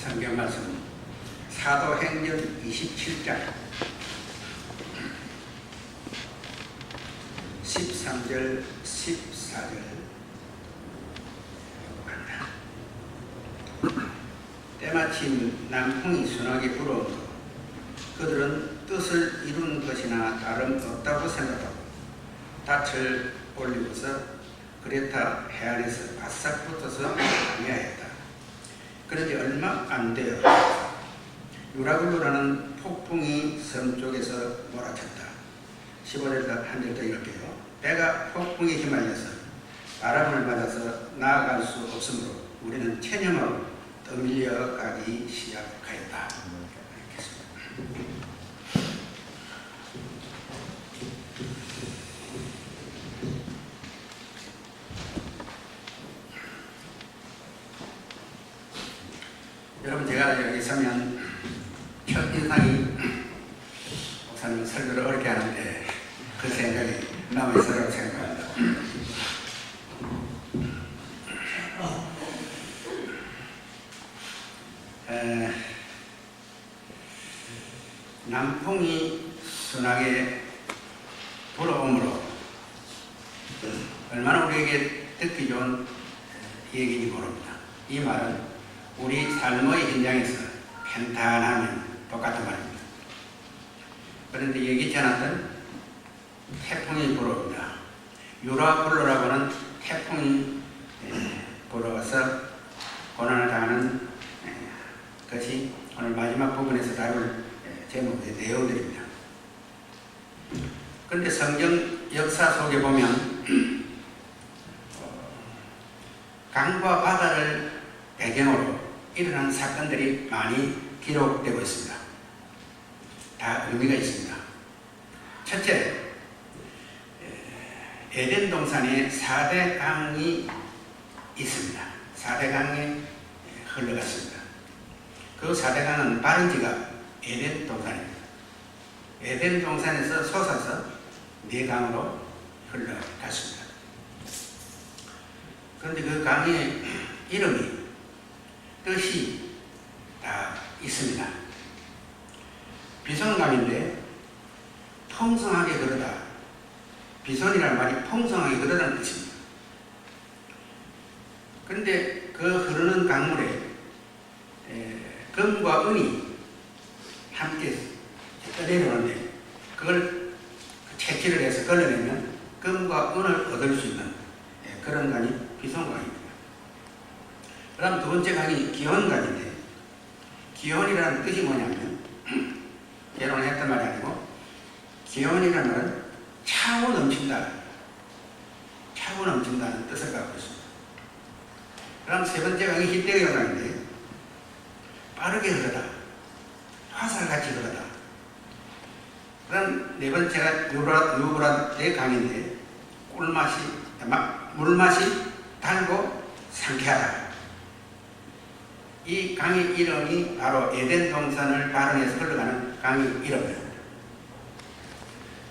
성경 말씀 사도행전 27장 13절 14절 때마침 남풍이 순하게 불어오고 그들은 뜻을 이룬 것이나 다름없다고 생각하고 닻을 올리고서 그레타 해안에서 바싹 붙어서 강야했다. 그런데 얼마 안 되어 유라굴로라는 폭풍이 섬 쪽에서 몰아쳤다. 15절 한 절 더 읽을게요. 배가 폭풍에 휘말려서 바람을 맞아서 나아갈 수 없으므로 우리는 체념하고 떠밀려 가기 시작하였다. 여러분, 제가 여기 서면 첫 인상이 목사님 설교를 어렵게 하는데 그 생각이 남아있으라고 생각합니다. 남풍이 순하게 불어오므로 얼마나 우리에게 듣기 좋은 얘기인지 모릅니다. 이 말은 우리 삶의 현장에서 평탄하면 똑같은 말입니다. 그런데 예기치 않았던 태풍이 불어옵니다. 유라굴로라고 하는 태풍이 불어와서 고난을 당하는 것이 오늘 마지막 부분에서 다룰 제목의 내용들입니다. 그런데 성경 역사 속에 보면 강과 바다를 배경으로 일어난 사건들이 많이 기록되고 있습니다. 다 의미가 있습니다. 첫째, 에덴 동산에 4대 강이 있습니다. 4대 강이 흘러갔습니다. 그 4대 강은 발원지가 에덴 동산입니다. 에덴 동산에서 솟아서 4강으로 흘러갔습니다. 그런데 그 강의 이름이 뜻이 다 있습니다. 비손강인데 풍성하게 흐르다. 비손이라는 말이 풍성하게 흐르다는 뜻입니다. 그런데 그 흐르는 강물에 금과 은이 함께 내려오는데 그걸 채취를 해서 걸러내면 금과 은을 얻을 수 있는 그런 강이 비손강입니다. 그 다음 두 번째 강이 기혼강인데 기혼이라는 뜻이 뭐냐면 결혼을 했단 말이 아니고 기혼이라는 말은 차고 넘친다. 차고 넘친다는 뜻을 갖고 있습니다. 그 다음 세 번째 강이 히데기강인데 빠르게 흐르다. 화살같이 흐르다. 그 다음 네 번째가 유브라데 강인데 물맛이 달고 상쾌하다. 이 강의 이름이 바로 에덴 동산을 발원해서 흘러가는 강의 이름입니다.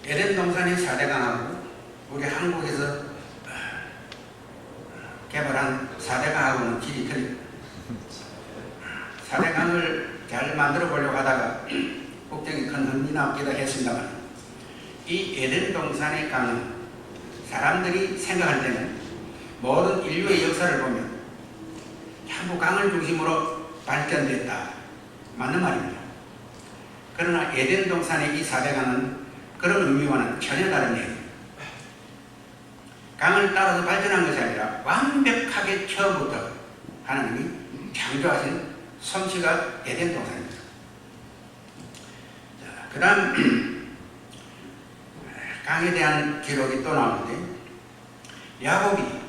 에덴 동산의 4대 강하고 우리 한국에서 개발한 4대 강하고는 질이 틀립니다. 4대 강을 잘 만들어 보려고 하다가 국정이 큰 흥미 남기도 했습니다만 이 에덴 동산의 강은 사람들이 생각할 때는 모든 인류의 역사를 보면 전부 강을 중심으로 발전됐다. 맞는 말입니다. 그러나 에덴 동산의 이 4대 강은 그런 의미와는 전혀 다른 얘기입니다. 강을 따라서 발전한 것이 아니라 완벽하게 처음부터 하나님이 창조하신 솜씨가 에덴 동산입니다. 그 다음 강에 대한 기록이 또 나오는데 야곱이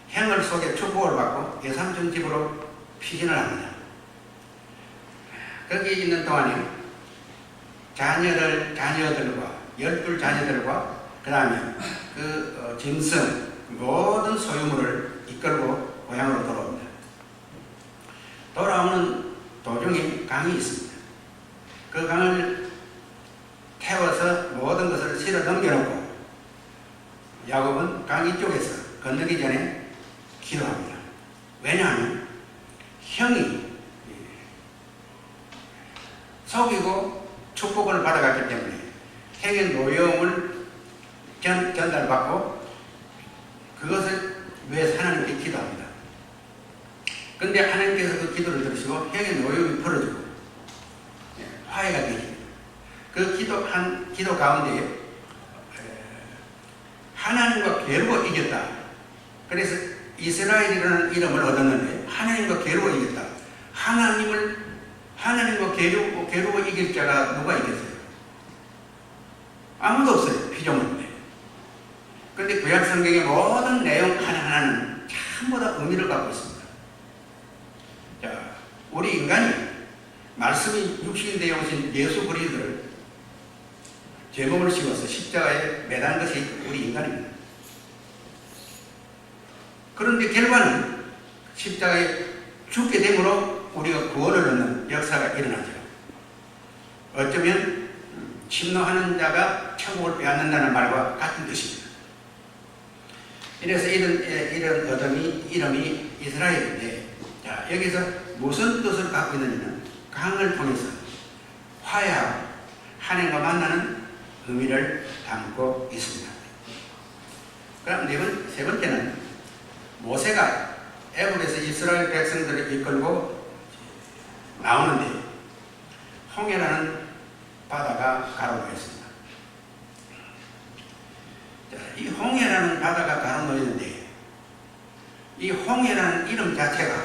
형을 속에 축복을 받고 외삼촌 집으로 피신을 합니다. 거기 있는 동안에 자녀들과 12자녀들과 그 다음에 그 짐승 모든 소유물을 이끌고 고향으로 돌아옵니다. 돌아오는 도중에 강이 있습니다. 그 강을 태워서 모든 것을 실어 넘겨놓고 야곱은 강 이쪽에서 건너기 전에 기도합니다. 왜냐하면 형이 속이고 축복을 받아갔기 때문에 행의 노여움을 전달받고 그것을 위해서 하나님께 기도합니다. 그런데 하나님께서 그 기도를 들으시고 행의 노여움이 풀어지고 화해가 되십니다. 그 기도 가운데 하나님과 게르고 이겼다. 그래서 이스라엘이라는 이름을 얻었는데 하나님과 게르고 이겼다. 하나님과 게르고 이길 자가 누가 이겼어요? 아무도 없어요. 피조물인데. 그런데 구약 성경의 모든 내용 하나하나는 전부 다 의미를 갖고 있습니다. 자, 우리 인간이 말씀이 육신이 되어 오신 예수 그리스도를 제 몸을 씌워서 십자가에 매단 것이 우리 인간입니다. 그런데 결과는 십자가에 죽게 됨으로 우리가 구원을 얻는 역사가 일어나죠. 어쩌면 침노하는 자가 천국을 빼앗는다는 말과 같은 뜻입니다. 이래서 이런 이름이 이스라엘인데, 자, 여기서 무슨 뜻을 갖고 있느냐면 강을 통해서 화해하고 하나님과 만나는 의미를 담고 있습니다. 그럼 세 번째는 모세가 애굽에서 이스라엘 백성들을 이끌고 나오는데 홍해라는 바다가 가로놓였습니다. 이 홍해라는 바다가 가로놓였는데 이 홍해라는 이름 자체가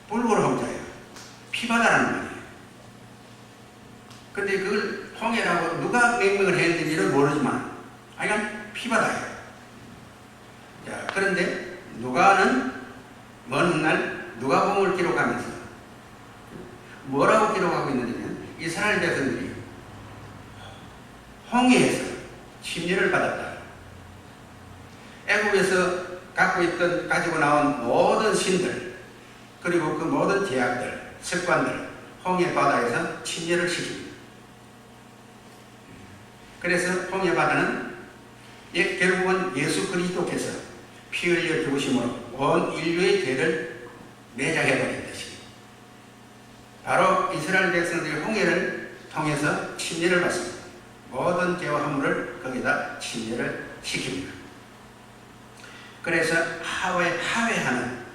불굴 홍자예요. 피바다라는 말이에요. 근데 그걸 홍해라고 누가 명명을 했는지는 모르지만 하여간 피바다예요. 자, 그런데 누가는 먼 훗날 누가복음을 기록하면서 뭐라고 기록하고 있느냐면 이스라엘 백성들이 홍해에서 침례를 받았다. 애굽에서 가지고 나온 모든 신들 그리고 그 모든 제약들, 습관들 홍해 바다에서 침례를 시킵니다. 그래서 홍해 바다는 결국은 예수 그리스도께서 피 흘려 죽으심으로 온 인류의 죄를 매장해버린 것이 바로 이스라엘 백성들이 홍해를 통해서 침례를 받습니다. 모든 죄와 허물을 거기다 침례를 시킵니다. 그래서 화해하는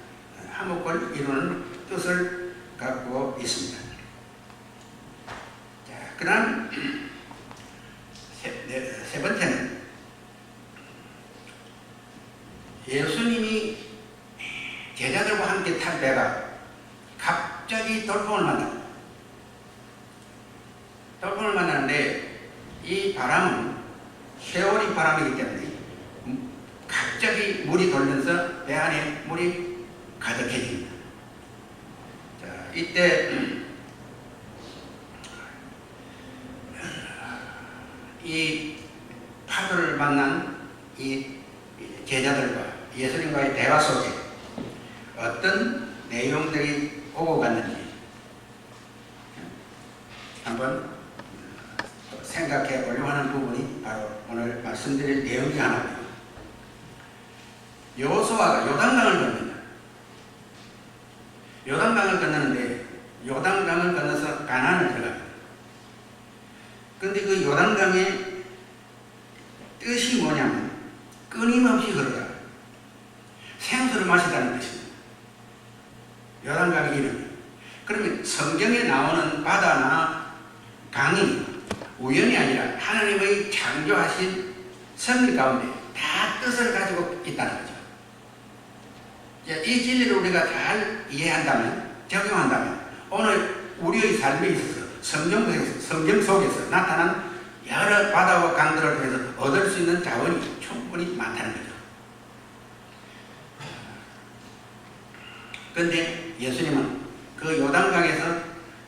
화목을 이루는 뜻을 갖고 있습니다. 자, 그 다음 세 번째는 예수님이 제자들과 함께 탄 배가 갑자기 돌풍을 만나는데 이 바람은 세월이 바람이기 때문에 갑자기 물이 돌면서 배 안에 물이 가득해집니다. 자, 이때 이 파도를 만난 이 제자들과 예수님과의 대화 속에 어떤 내용들이 오고 갔는지 한번 생각해 보려고 하는 부분이 바로 오늘 말씀드릴 내용이 하나입니다. 여호수아가 요단강을 건넙니다. 요단강을 건너는데 요단강을 건너서 가나안을 들어갑니다. 그런데 그 요단강의 뜻이 뭐냐면 끊임없이 흐르다. 생수를 마시다는 뜻입니다. 요단강의 이름이. 그러면 성경에 나오는 바다나 강이 우연이 아니라 하나님의 창조하신 섭리 가운데 다 뜻을 가지고 있다는 거죠. 이 진리를 우리가 잘 이해한다면, 적용한다면 오늘 우리의 삶에 있어서 성경 속에서 나타난 여러 바다와 강들을 통해서 얻을 수 있는 자원이 충분히 많다는 거죠. 그런데 예수님은 그 요단강에서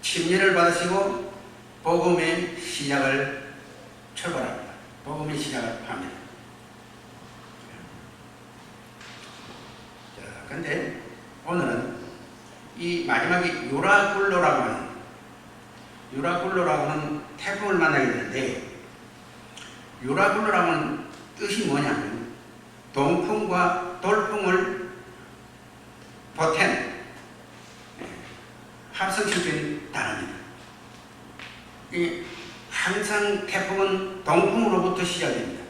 침례를 받으시고 복음의 시작을 출발합니다. 복음의 시작을 합니다. 그런데 오늘은 이 마지막에 유라굴로라고 하는 태풍을 만나게 되는데, 유라굴로라고 하는 뜻이 뭐냐면 동풍과 돌풍을 보탠 합성시킨 단어입니다. 항상 태풍은 동풍으로부터 시작됩니다.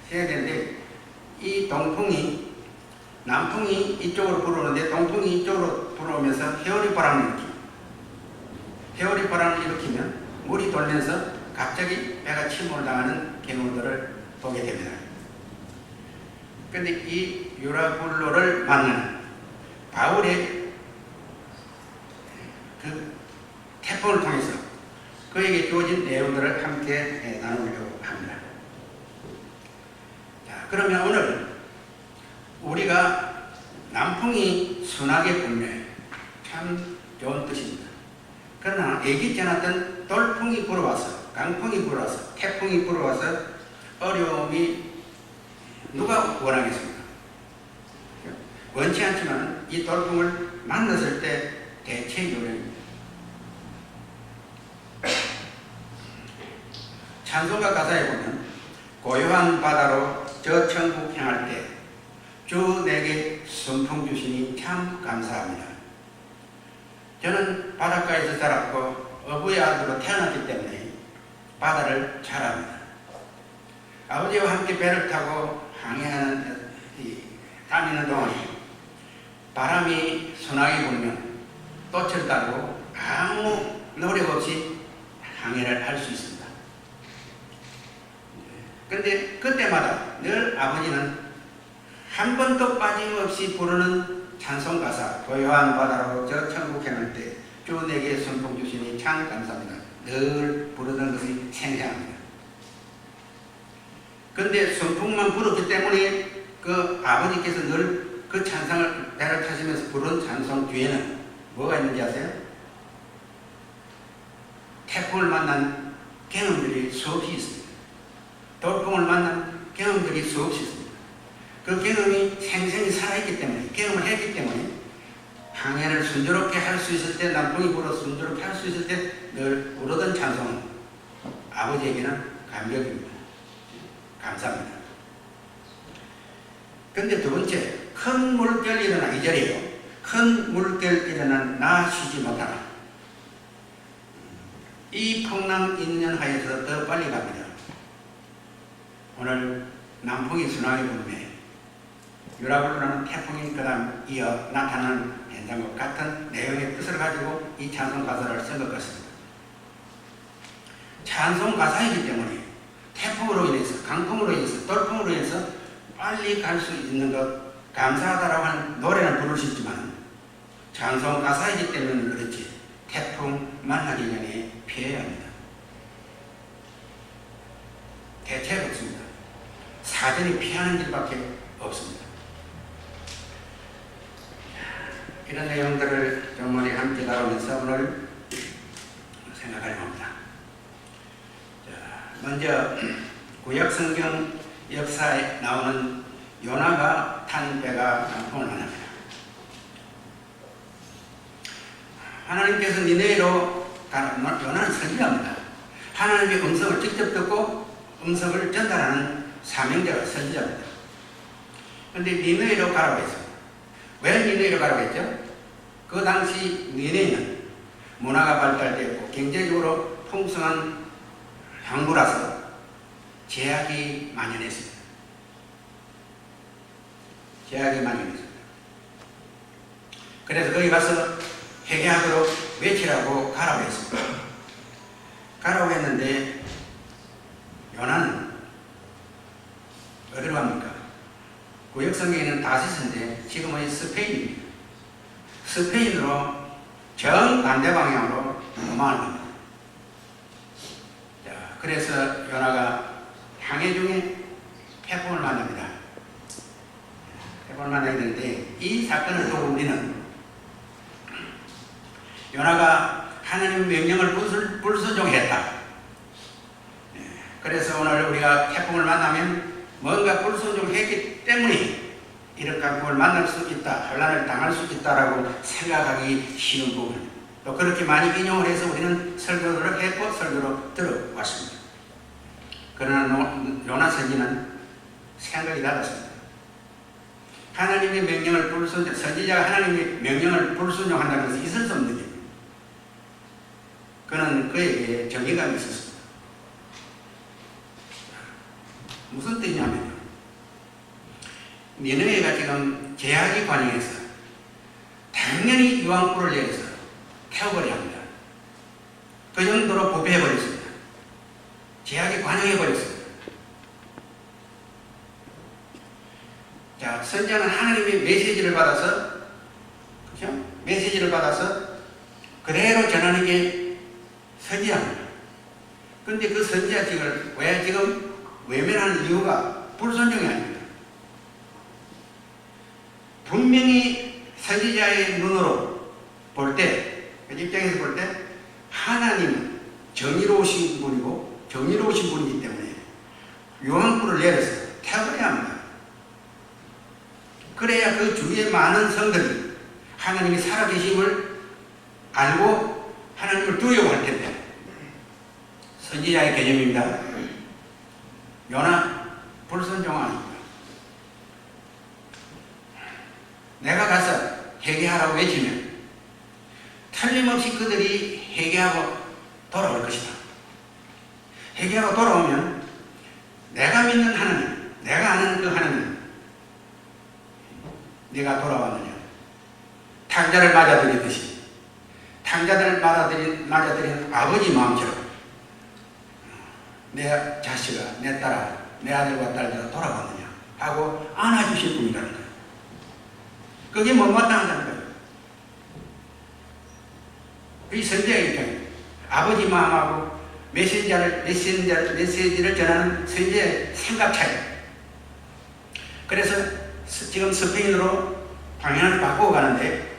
시작되는데 이 동풍이 남풍이 이쪽으로 불어오는데 동풍이 이쪽으로 불어오면서 회오리 바람을 일으킵니다. 회오리 바람을 일으키면 물이 돌면서 갑자기 배가 침몰 당하는 경우들을 보게 됩니다. 그런데 이 유라굴로를 만나는 바울의 그 태풍을 통해서 그에게 주어진 내용들을 함께 나누려고 합니다. 자, 그러면 오늘 우리가 남풍이 순하게 불면 참 좋은 뜻입니다. 그러나 예기치 않았던 돌풍이 불어와서, 강풍이 불어와서, 태풍이 불어와서 어려움이 누가 원하겠습니까? 원치 않지만 이 돌풍을 만났을 때 대체 요령입니다. 찬송가 가사에 보면 고요한 바다로 저 천국 향할 때 주 내게 순풍 주시니 참 감사합니다. 저는 바닷가에서 자랐고 어부의 아들로 태어났기 때문에 바다를 잘 압니다. 아버지와 함께 배를 타고 다니는 동안에 바람이 순하게 불면 돛을 달고 아무 노력 없이 항해를 할 수 있습니다. 그런데 그때마다 늘 아버지는 한 번도 빠짐없이 부르는 찬송 가사, 고요한 바다로 저 천국 향할 때 주 내게 순풍 주시니 참 감사합니다. 늘 부르던 것이 생생합니다. 그런데 순풍만 불었기 때문에 그 아버지께서 늘 그 찬송을 배를 타시면서 부른 찬송 뒤에는 뭐가 있는지 아세요? 태풍을 만난 경험들이 수없이 있습니다. 돌풍을 만난 경험들이 수없이 있습니다. 그 경험이 생생히 살아있기 때문에, 경험을 했기 때문에 항해를 순조롭게 할 수 있을 때, 남풍이 불어 순조롭게 할 수 있을 때 늘 부르던 찬송은 아버지에게는 감격입니다. 감사합니다. 그런데 두 번째, 큰 물결이 일어나, 2절이에요. 큰 물결 일어난 나 쉬지 못하라. 이 풍랑 인연하에서 더 빨리 갑니다. 오늘 남풍이 순하게 불면 유라굴로라는 태풍이 그 다음 이어 나타나는 현상과 같은 내용의 뜻을 가지고 이 찬송 가사를 쓴 것 같습니다. 찬송 가사이기 때문에 태풍으로 인해서, 강풍으로 인해서, 돌풍으로 인해서 빨리 갈 수 있는 것, 감사하다라고 하는 노래는 부를 수 있지만 찬송 가사이기 때문에 그렇지 태풍 만나기 전에 피해야 합니다. 대책 없습니다. 사전에 피하는 길밖에 없습니다. 이런 내용들을 좀 우리 함께 다루면서 오늘 생각하려고 합니다. 먼저 구약성경 역사에 나오는 요나가 탄 배가 강풍을 만납니다. 하나님께서 니네로 요나는 선지자입니다. 하나님의 음성을 직접 듣고 음성을 전달하는 사명자가 선지자입니다. 그런데 니네로 가라고 했습니다. 왜 니네로 가라고 했죠? 그 당시 니네는 문화가 발달되었고 경제적으로 풍성한 항구라서 제약이 만연했습니다. 제약이 만연했습니다. 그래서 거기 가서 회개하도록 외치라고 가라고 했습니다. 가라고 했는데 요나는 어디로 갑니까? 구약성경에는 다시스인데 지금은 스페인입니다. 스페인으로 정반대 방향으로 넘어가는 겁니다. 자, 그래서 요나가 항해 중에 태풍을 만납니다. 태풍을 만나게 되는데 이 사건을 두고 우리는 요나가 하나님의 명령을 불순종했다. 그래서 오늘 우리가 태풍을 만나면 뭔가 불순종을 했기 때문에 이런 강풍을 만날 수 있다, 혼란을 당할 수 있다라고 생각하기 쉬운 부분. 또 그렇게 많이 인용을 해서 우리는 설교를 했고 설교로 들어왔습니다. 그러나 요나 선지는 생각이 달랐습니다. 하나님의 명령을 선지자가 하나님의 명령을 불순종한다는 것은 있을 수 없는 일입니다. 그는 그에게 정의감이 있었습니다. 무슨 뜻이냐면요, 니느웨가 지금 제약이 관영해서 당연히 유황불을 내려서 태워버려야 합니다. 그 정도로 부패해버렸습니다. 제약이 관영해버렸습니다. 자, 선지자는 하나님의 메시지를 받아서, 그죠? 메시지를 받아서 그대로 전하는 게 선지자입니다. 그런데 그 선지자직을 왜 지금 외면하는 이유가 불순종이 아닙니다. 분명히 선지자의 눈으로 볼 때, 그 입장에서 볼 때 하나님은 정의로우신 분이고 정의로우신 분이기 때문에 유황불을 내려서 태워버려야 합니다. 그래야 그 주위에 많은 성들이 하나님이 살아계심을 알고 하나님을 두려워할 텐데, 선지자의 개념입니다. 요나 불순종 아닙니다. 내가 가서 회개하라고 외치면 틀림없이 그들이 회개하고 돌아올 것이다. 회개하고 돌아오면 내가 믿는 하나님, 내가 아는 그 하나님, 네가 돌아왔느냐, 탕자를 맞아들이듯이 탕자들을 맞아들이는 아버지 마음처럼 내 자식아, 내 딸아, 내 아들과 딸들아 돌아왔느냐 하고 안아주실 분이라는 거예요. 그게 못마땅하다는 거예요. 이 선지자의 입장이에요. 아버지 마음하고 메시지를 전하는 선지자의 생각 차이. 그래서 지금 스페인으로 방향을 바꾸어 가는데,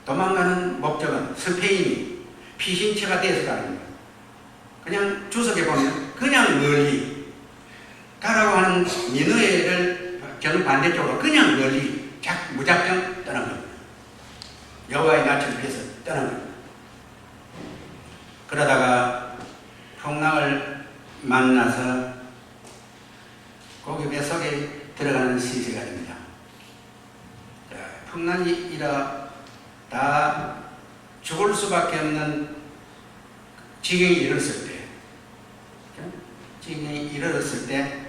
도망가는 목적은 스페인이 피신처가 되어서 가는 거예요. 그냥 주석에 보면 그냥 멀리 가라고 하는 니느웨를 정반대쪽으로 그냥 멀리 무작정 떠난 겁니다. 여호와의 낯을 피해서 떠난 겁니다. 그러다가 풍랑을 만나서 고기 뱃속에 들어가는 시세가 됩니다. 풍랑이 일어 다 죽을 수밖에 없는 지경이 이르렀을 때,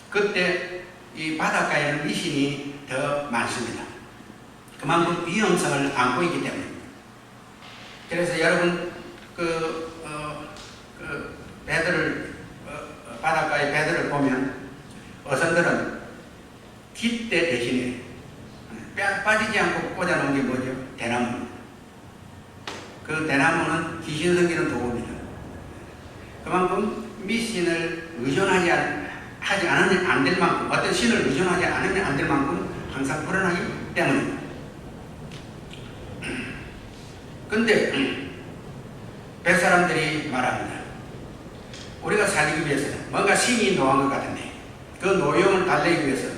그때 이 바닷가에는 미신이 더 많습니다. 그만큼 위험성을 안고 있기 때문입니다. 그래서 여러분 바닷가의 배들을 보면 어선들은 깃대 대신에 빠지지 않고 꽂아놓은 게 뭐죠? 대나무. 그 대나무는 귀신 섬기는 도구입니다. 그만큼 미신을 의존하지 않으면 안 될 만큼, 어떤 신을 의존하지 않으면 안 될 만큼 항상 불안하기 때문입니다. 근데 뱃사람들이 말합니다. 우리가 살기 위해서는 뭔가 신이 노한 것 같은데 그 노용을 달래기 위해서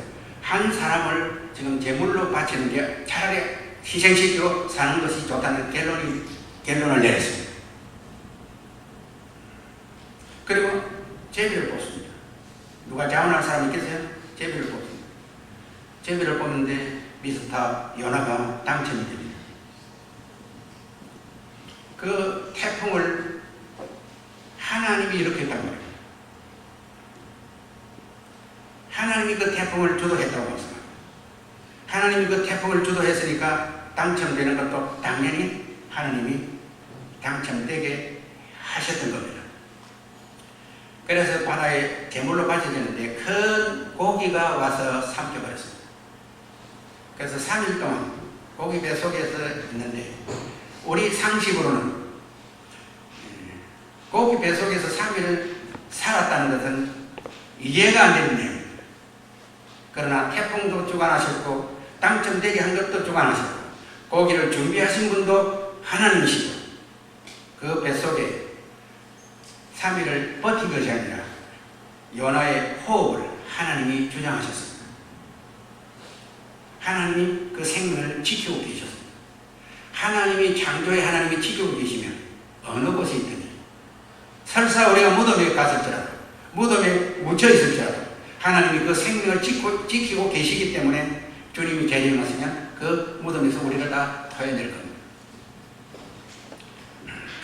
한 사람을 지금 제물로 바치는 게 차라리 희생시키고 사는 것이 좋다는 결론을 내렸습니다. 그리고 제비를 뽑습니다. 누가 자원할 사람 있겠어요? 제비를 뽑습니다. 제비를 뽑는데 미스터 요나가 당첨이 됩니다. 그 태풍을 하나님이 이렇게 했단 말이에요. 하나님이 그 태풍을 주도했다고 했습니다. 하나님이 그 태풍을 주도했으니까 당첨되는 것도 당연히 하나님이 당첨되게 하셨던 겁니다. 그래서 바다에 제물로 바쳐졌는데 큰 고기가 와서 삼켜버렸습니다. 그래서 3일 동안 고기 배 속에서 있는데, 우리 상식으로는 고기 배 속에서 3일을 살았다는 것은 이해가 안 되는 내용입니다. 그러나 태풍도 주관하셨고 당첨되게 한 것도 주관하셨고 고기를 준비하신 분도 하나님이시고 그 배 속에 3일을 버틴 것이 아니라 요나의 호흡을 하나님이 주장하셨습니다. 하나님이 그 생명을 지키고 계셨습니다. 하나님이 창조의 하나님이 지키고 계시면 어느 곳에 있든지, 설사 우리가 무덤에 갔을지라도, 무덤에 묻혀 있을지라도 하나님이 그 생명을 지키고 계시기 때문에 주님이 재림하시면 그 무덤에서 우리를 다 토해낼 겁니다.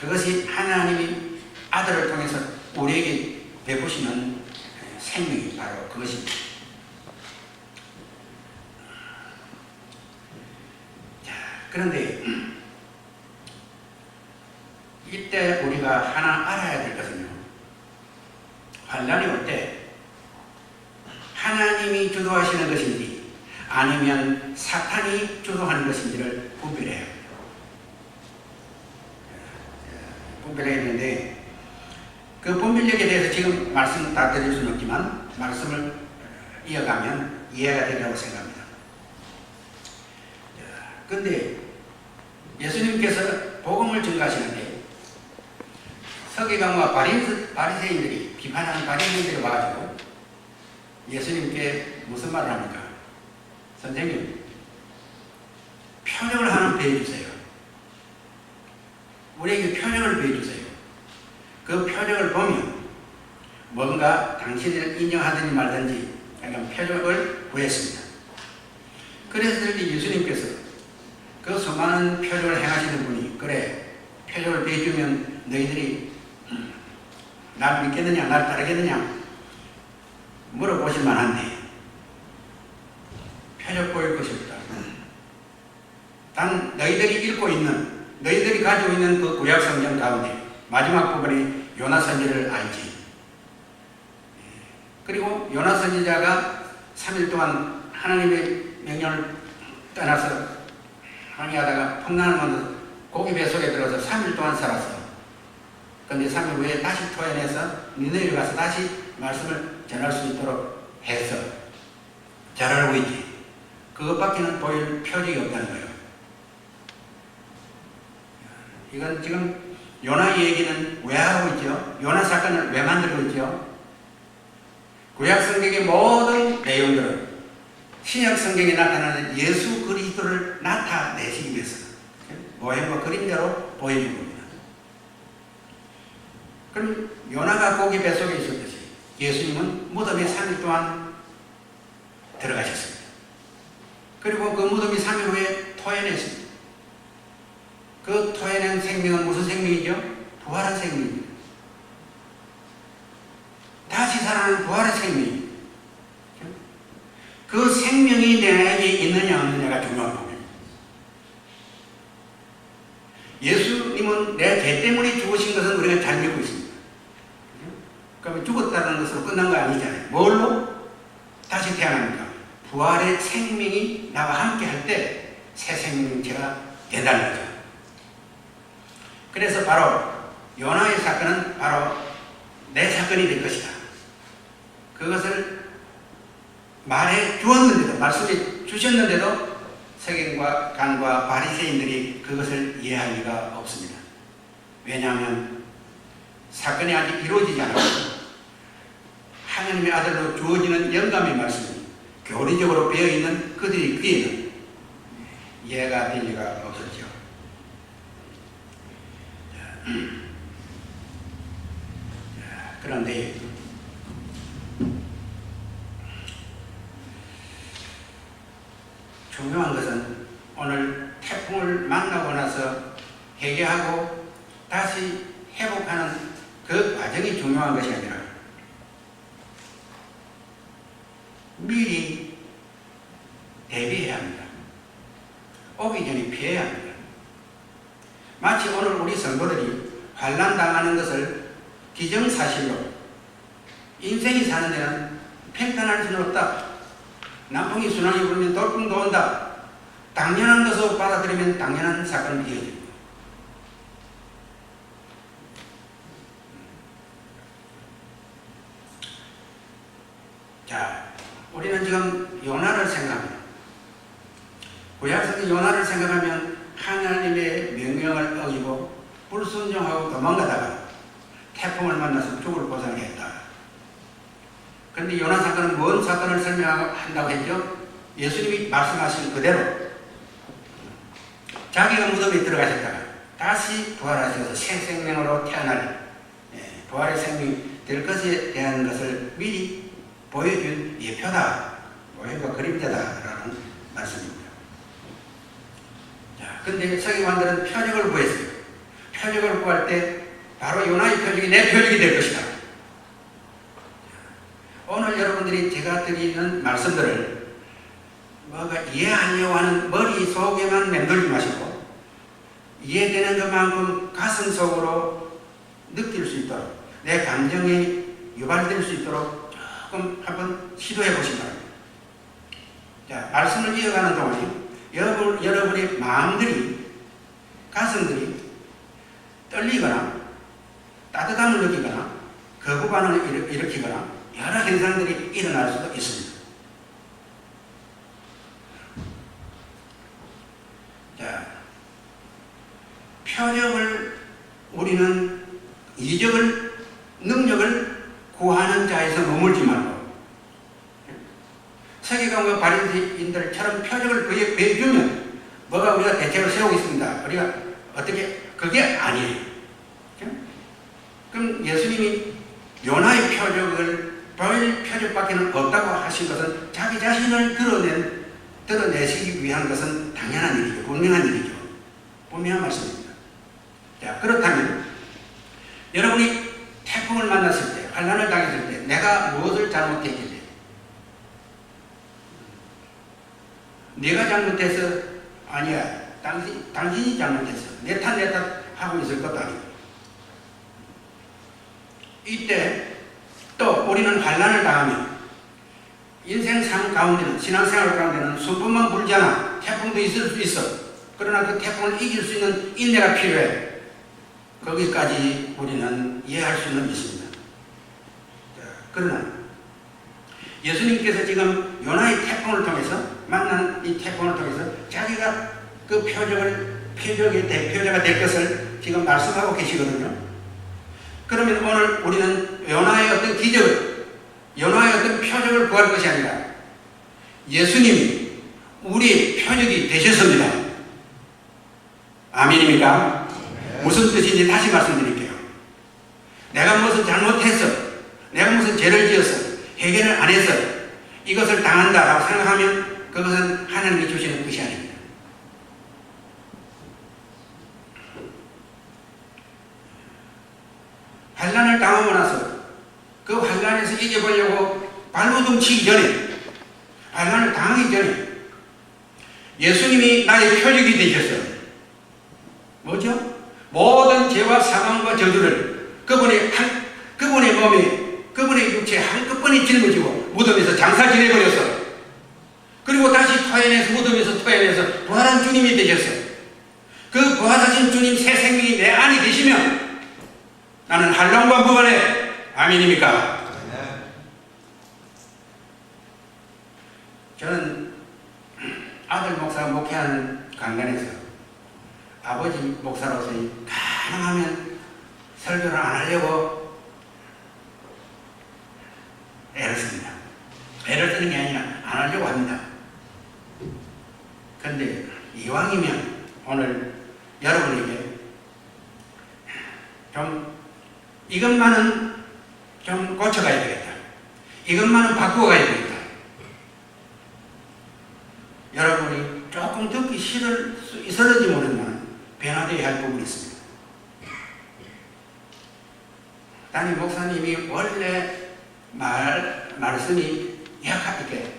그것이 하나님이 아들을 통해서 우리에게 베푸시는 생명이 바로 그것입니다. 자, 그런데 이때 우리가 하나 알아야 될 것은요, 환난이 올 때 하나님이 주도하시는 것인지 아니면 사탄이 주도하는 것인지를 분별해야 합니다. 분별해야 되는데 그 분별력에 대해서 지금 말씀 다 드릴 수는 없지만 말씀을 이어가면 이해가 되리라고 생각합니다. 그런데 예수님께서 복음을 전가하시는데 서기관과 바리새인들이 비판하는 바리새인들이 와가지고 예수님께 무슨 말을 합니까? 선생님, 표적을 하나 배워주세요. 우리에게 표적을 배워주세요. 그 표적을 보면 뭔가 당신을 인정하든지 말든지 약간 표적을 구했습니다. 그래서 예수님께서 그 수많은 표적을 행하시는 분이 그래, 표적을 배워주면 너희들이 날 믿겠느냐, 날 따르겠느냐 물어보실 만한데 표적 보일 것이 없다. 단 너희들이 읽고 있는, 너희들이 가지고 있는 그 구약 성경 가운데 마지막 부분에 요나 선지를 알지. 그리고 요나 선지자가 3일 동안 하나님의 명령을 떠나서 항해하다가 풍랑을 만나서 고기 뱃속에 들어서 3일 동안 살았어. 그런데 3일 후에 다시 토해내서 니네를 가서 다시 말씀을 전할 수 있도록 해서 잘하고 있지. 그것밖에는 보일 표적이 없다는 거예요. 이건 지금 요나 얘기는 왜 하고 있죠? 요나 사건을 왜 만들고 있죠? 구약 성경의 모든 내용들은 신약 성경에 나타나는 예수 그리스도를 나타내시기 위해서 모형과 그림자로 보여준 겁니다. 그럼 요나가 고기 뱃속에 있었듯이 예수님은 무덤에 3일 동안 들어가셨습니다. 그리고 그 무덤이 3일 후에 토해냈습니다. 그 토해낸 생명은 무슨 생명이죠? 부활한 생명입니다. 다시 살아나는 부활한 생명입니다. 그 생명이 내게 있느냐 없느냐가 중요한 부분입니다. 예수님은 내 죄 때문에 죽으신 것은 우리가 잘 믿고 있습니다. 그러면 죽었다는 것으로 끝난 거 아니잖아요. 뭘로? 다시 태어납니까? 부활의 생명이 나와 함께 할 때 새 생명체가 된다는 거죠. 그래서 바로 요나의 사건은 바로 내 사건이 될 것이다. 그것을 말해 주었는데도, 말씀해 주셨는데도 서기관과 바리새인들이 그것을 이해할 리가 없습니다. 왜냐하면 사건이 아직 이루어지지 않았고 하나님의 아들로 주어지는 영감의 말씀이 교리적으로 배어있는 그들의 귀에는 이해가 될 리가 없었죠. 그런데 중요한 것은 오늘 태풍을 만나고 나서 회개하고 다시 회복하는 그 과정이 중요한 것이 아니라 미리 대비해야 합니다. 오기 전에 피해야 합니다. 마치 오늘 우리 성도들이 환난 당하는 것을 기정사실로 인생이 사는 데는 평탄할 수는 없다. 남풍이 순환이 불면 돌풍도 온다. 당연한 것으로 받아들이면 당연한 사건을 이어집니다. 자, 우리는 지금 요나를 생각합니다. 구약성의 요나를 생각하면 하나님의 명령을 어기고 불순종하고 도망가다가 태풍을 만나서 죽을 고생을 했다. 그런데 요나 사건은 뭔 사건을 설명한다고 했죠? 예수님이 말씀하신 그대로 자기가 무덤에 들어가셨다가 다시 부활하셔서 새 생명으로 태어날 부활의 생명이 될 것에 대한 것을 미리 보여준 예표다, 모형과 그림자다라는 말씀입니다. 자, 근데 서기관들은 표적을 구했어요. 표적을 구할 때 바로 요나의 표적이 내 표적이 될 것이다. 오늘 여러분들이 제가 드리는 말씀들을 뭐가 이해하려고 하는 머릿속에만 맴돌지 마시고 이해되는 것만큼 가슴속으로 느낄 수 있도록 내 감정이 유발될 수 있도록 조금 한번 시도해 보시기 바랍니다. 자, 말씀을 이어가는 동안에 여러분의 마음들이 가슴들이 떨리거나 따뜻함을 느끼거나 거부감을 일으키거나 여러 현상들이 일어날 수도 있습니다. 자, 표적을 우리는 이적을 능력을 구하는 자에서 머물지 말고 서기관과 바리새인들처럼 표적을 그에 배주면 뭐가 우리가 대책을 세우고 있습니다. 우리가 어떻게 그게 아니에요. 그럼 예수님이 요나의 표적을 보일 표적밖에는 없다고 하신 것은 자기 자신을 드러내시기 위한 것은 당연한 일이죠. 분명한 일이죠. 분명한 말씀입니다. 자, 그렇다면 여러분이 태풍을 만났을 때, 환난을 당했을 때 내가 무엇을 잘못했길래 내가 잘못해서 아니야 당신이 잘못했어 내 탓 하고 있을 것도 아니고 이때 또 우리는 환난을 당하면 인생 삶 가운데는 신앙생활 가운데는 순풍만 불지 않아 태풍도 있을 수 있어. 그러나 그 태풍을 이길 수 있는 인내가 필요해. 거기까지 우리는 이해할 수는 있습니다. 자, 그러나 예수님께서 지금 요나의 태풍을 통해서 만난 이 태풍을 통해서 자기가 그 표적의 대표자가 될 것을 지금 말씀하고 계시거든요. 그러면 오늘 우리는 요나의 어떤 기적을, 요나의 어떤 표적을 구할 것이 아니라 예수님이 우리의 표적이 되셨습니다. 아멘입니까? 무슨 뜻인지 다시 말씀드릴게요. 내가 무엇을 잘못해서, 내가 무슨 죄를 지어서 해결을 안 해서 이것을 당한다라고 생각하면 그것은 하나님이 주시는 뜻이 아닙니다. 환난을 당하고 나서 그 환난에서 이겨보려고 발버둥 치기 전에, 환난을 당하기 전에 예수님이 나의 표적이 되셨어요. 뭐죠? 모든 죄와 사망과 저주를 그분의 몸에, 그분의 육체에 한꺼번에 짊어지고 무덤에서 장사 지내버렸어. 그리고 다시 토해내서 무덤에서 토해내서 부활한 주님이 되셨어요. 그 부활하신 주님 새 생명이 내 안에 계시면 나는 한란과 무관해. 아멘입니까? 저는 아들 목사가 목회하는 강단에서 아버지 목사로서 가능하면 설교를 안 하려고 애를 씁니다. 애를 쓰는 게 아니라 안 하려고 합니다. 그런데 이왕이면 오늘 여러분에게 좀 이것만은 좀 고쳐가야 되겠다. 이것만은 바꾸어 가야 되겠다. 여러분이 조금 듣기 싫을 수 있을지 모르지만 변화되어야 할 부분이 있습니다. 담임 목사님이 원래 말씀이 이렇게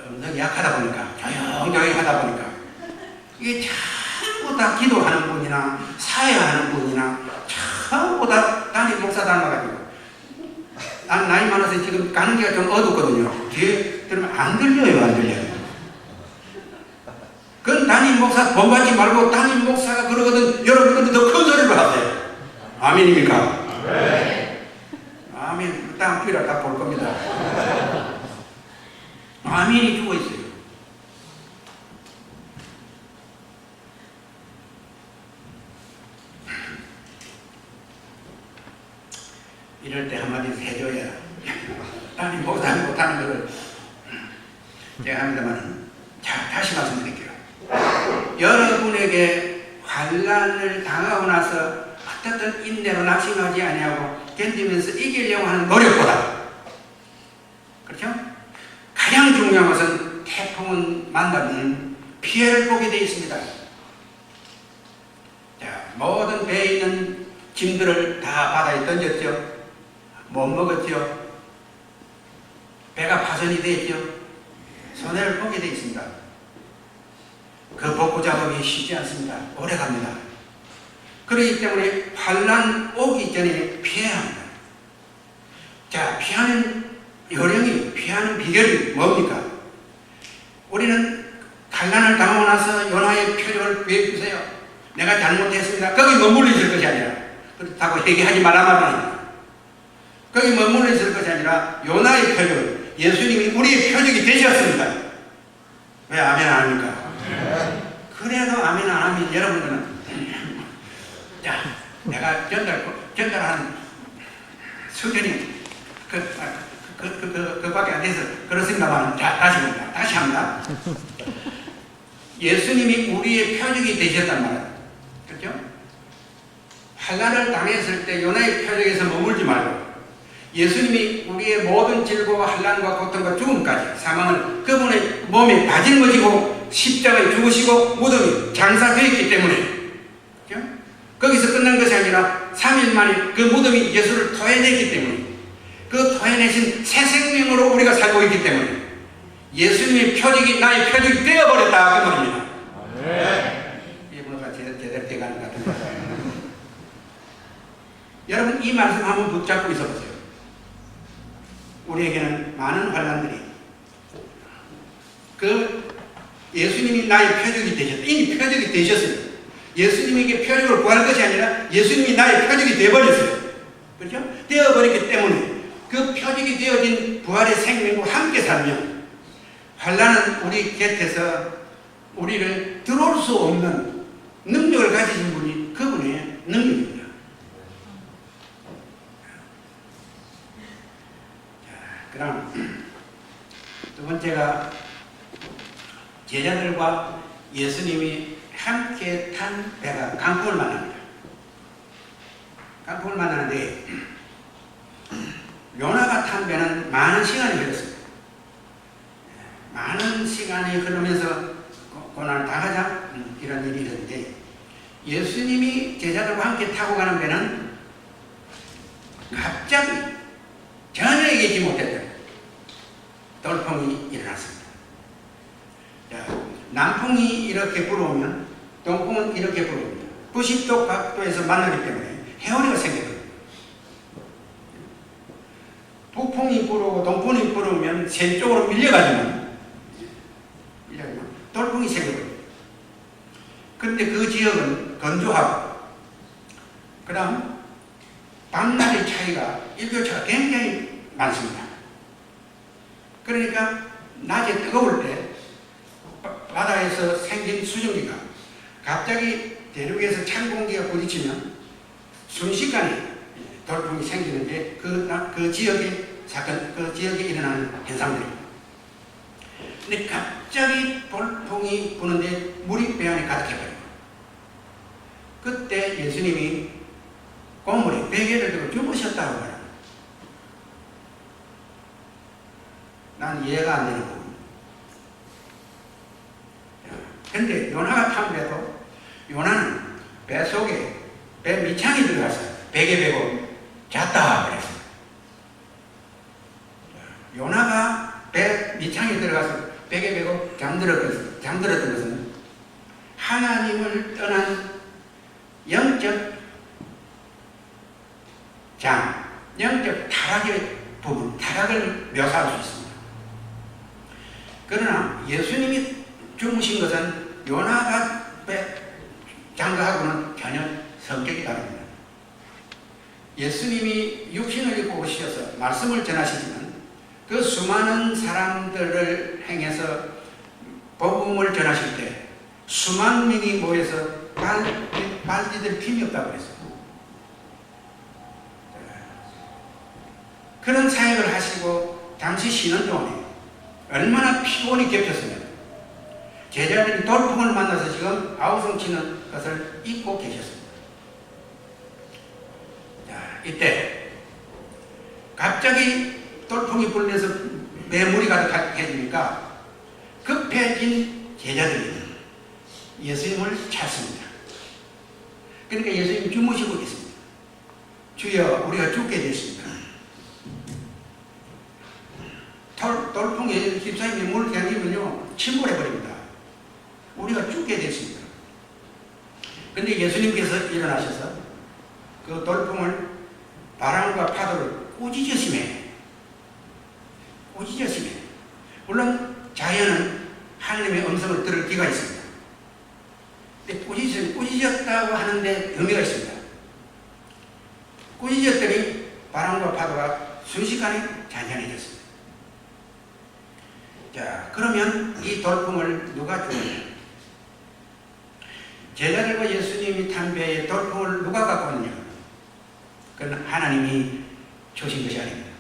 음성이 약하다 보니까 조용조용 하다 보니까 이게 전부 다 기도하는 분이나 사회하는 분이나 전부 다 담임 목사 닮아가지고 난 나이 많아서 지금 가는 게가 좀 어둡거든요. 뒤에 들으면 안 들려요. 안 들려요. 그건 담임 목사 본받지 말고 담임 목사가 그러거든 여러분들도 더 큰 소리로 하세요. 아멘입니까? 네. 아멘. 땀 피라 다 볼 겁니다. 아멘이 죽어 있어요. 이럴 때 한마디 해줘야 담임 목사 못하는 것을 제가 합니다만 자, 다시 말씀드릴게요. 여러분에게 환난을 당하고 나서 어떻든 인내로 낙심하지 아니하고 견디면서 이기려고 하는 노력보다, 그렇죠? 가장 중요한 것은 태풍은 만나면 피해를 보게 되어 있습니다. 모든 배에 있는 짐들을 다 바다에 던졌죠. 못 먹었죠. 배가 파손이 됐죠. 손해를 보게 되어 있습니다. 그 복구 작업이 쉽지 않습니다. 오래 갑니다. 그렇기 때문에 환난 오기 전에 피해야 합니다. 자, 피하는 요령이, 피하는 비결이 뭡니까? 우리는 환난을 당하고 나서 요나의 표적을 구해주세요. 내가 잘못했습니다. 거기 머물러 있을 것이 아니라, 그렇다고 얘기하지 말란 말은 아닙니다. 거기 머물러 있을 것이 아니라 요나의 표적, 예수님이 우리의 표적이 되셨습니다. 왜 아멘 안 합니까? 그래도 아멘 안 하면 여러분들은 자, 내가 전달하는 수준이 그밖에 안 돼서 그렇습니다만, 자, 다시 합니다. 예수님이 우리의 표적이 되셨단 말이에요. 그렇죠? 환난을 당했을 때 요나의 표적에서 머물지 말고 예수님이 우리의 모든 질고와 환난과 고통과 죽음까지 사망을 그분의 몸에 바질머지고 십자가에 죽으시고 무덤이 장사되었기 때문에, 그렇죠? 거기서 끝난 것이 아니라 3일 만에 그 무덤이 예수를 토해냈기 때문에, 그 토해내신 새 생명으로 우리가 살고 있기 때문에 예수님의 표적이 나의 표적이 되어버렸다 그 말입니다. 이 문화가 제대로 돼가는 것 같은데 여러분 이 말씀 한번 붙잡고 있어보세요. 우리에게는 많은 환난들이 그 예수님이 나의 표적이 되셨다. 이미 표적이 되셨어요. 예수님에게 표적을 구할 것이 아니라 예수님이 나의 표적이 되어버렸어요. 그렇죠? 되어버렸기 때문에 그 표적이 되어진 부활의 생명과 함께 살면 환난은 우리 곁에서 우리를 들어올 수 없는 능력을 가지신 분이 그분의 능력입니다. 그럼 두 번째가 제자들과 예수님이 함께 탄 배가 강풍을 만납니다. 강풍을 만나는데 요나가 탄 배는 많은 시간이 흘렀습니다. 많은 시간이 흐르면서 고난을 당하자 이런 일이 있었는데 예수님이 제자들과 함께 타고 가는 배는 갑자기 전혀 예기치 못했던 돌풍이 일어났습니다. 자, 남풍이 이렇게 불어오면 동풍은 이렇게 불어옵니다. 90도 각도에서 만나기 때문에 해오리가 생겨요. 북풍이 불어오고 동풍이 불어오면 세 쪽으로 밀려가지고 돌풍이 생겨버려요. 그런데 그 지역은 건조하고 그 다음 밤낮의 차이가 일교차가 굉장히 많습니다. 그러니까 낮에 뜨거울 때 바다에서 생긴 수증기가 갑자기 대륙에서 찬 공기가 부딪히면 순식간에 돌풍이 생기는데 그 지역의 사건, 그 지역에 일어나는 현상들입니다. 근데 갑자기 돌풍이 부는데 물이 배 안에 가득해버려요. 그때 예수님이 고물에 베개를 들고 주무셨다고 말합니다. 난 이해가 안 되는 부분. 근데 요나가 탄 배도 요나는 배 속에 배 밑창이 들어가서 베개 베고 잤다 그랬어요. 요나가 배 밑창에 들어가서 베개 베고 잠들었던 것은 하나님을 떠난 영적 영적 타락의 부분, 타락을 묘사할 수 있습니다. 그러나 예수님이 주무신 것은 요나가 장가하고는 전혀 성격이 다릅니다. 예수님이 육신을 입고 오셔서 말씀을 전하시지만 그 수많은 사람들을 행해서 복음을 전하실 때 수만 명이 모여서 발디딜 틈이 없다고 그랬어요. 그런 사역을 하시고 잠시 쉬는 동안에 얼마나 피곤이 겹쳤으면 제자들이 돌풍을 만나서 지금 아우성 치는 것을 잊고 계셨습니다. 자, 이때 갑자기 돌풍이 불면서 매물이 가득해지니까 급해진 제자들이 예수님을 찾습니다. 그러니까 예수님이 주무시고 계십니다. 주여 우리가 죽게 됐습니다. 돌풍에 집사님이 물을 겨누면요 침몰해버립니다. 우리가 죽게 됐습니다. 근데 예수님께서 일어나셔서 그 돌풍을 바람과 파도를 꾸짖으시매 물론 자연은 하나님의 음성을 들을 기가 있습니다. 근데 꾸짖었다고 하는데 의미가 있습니다. 꾸짖었더니 바람과 파도가 순식간에 잔잔해졌습니다. 자, 그러면 이 돌풍을 누가 주느냐? 제자들과 예수님이 탄 배에 돌풍을 누가 갖고 왔느냐? 그건 하나님이 주신 것이 아닙니다.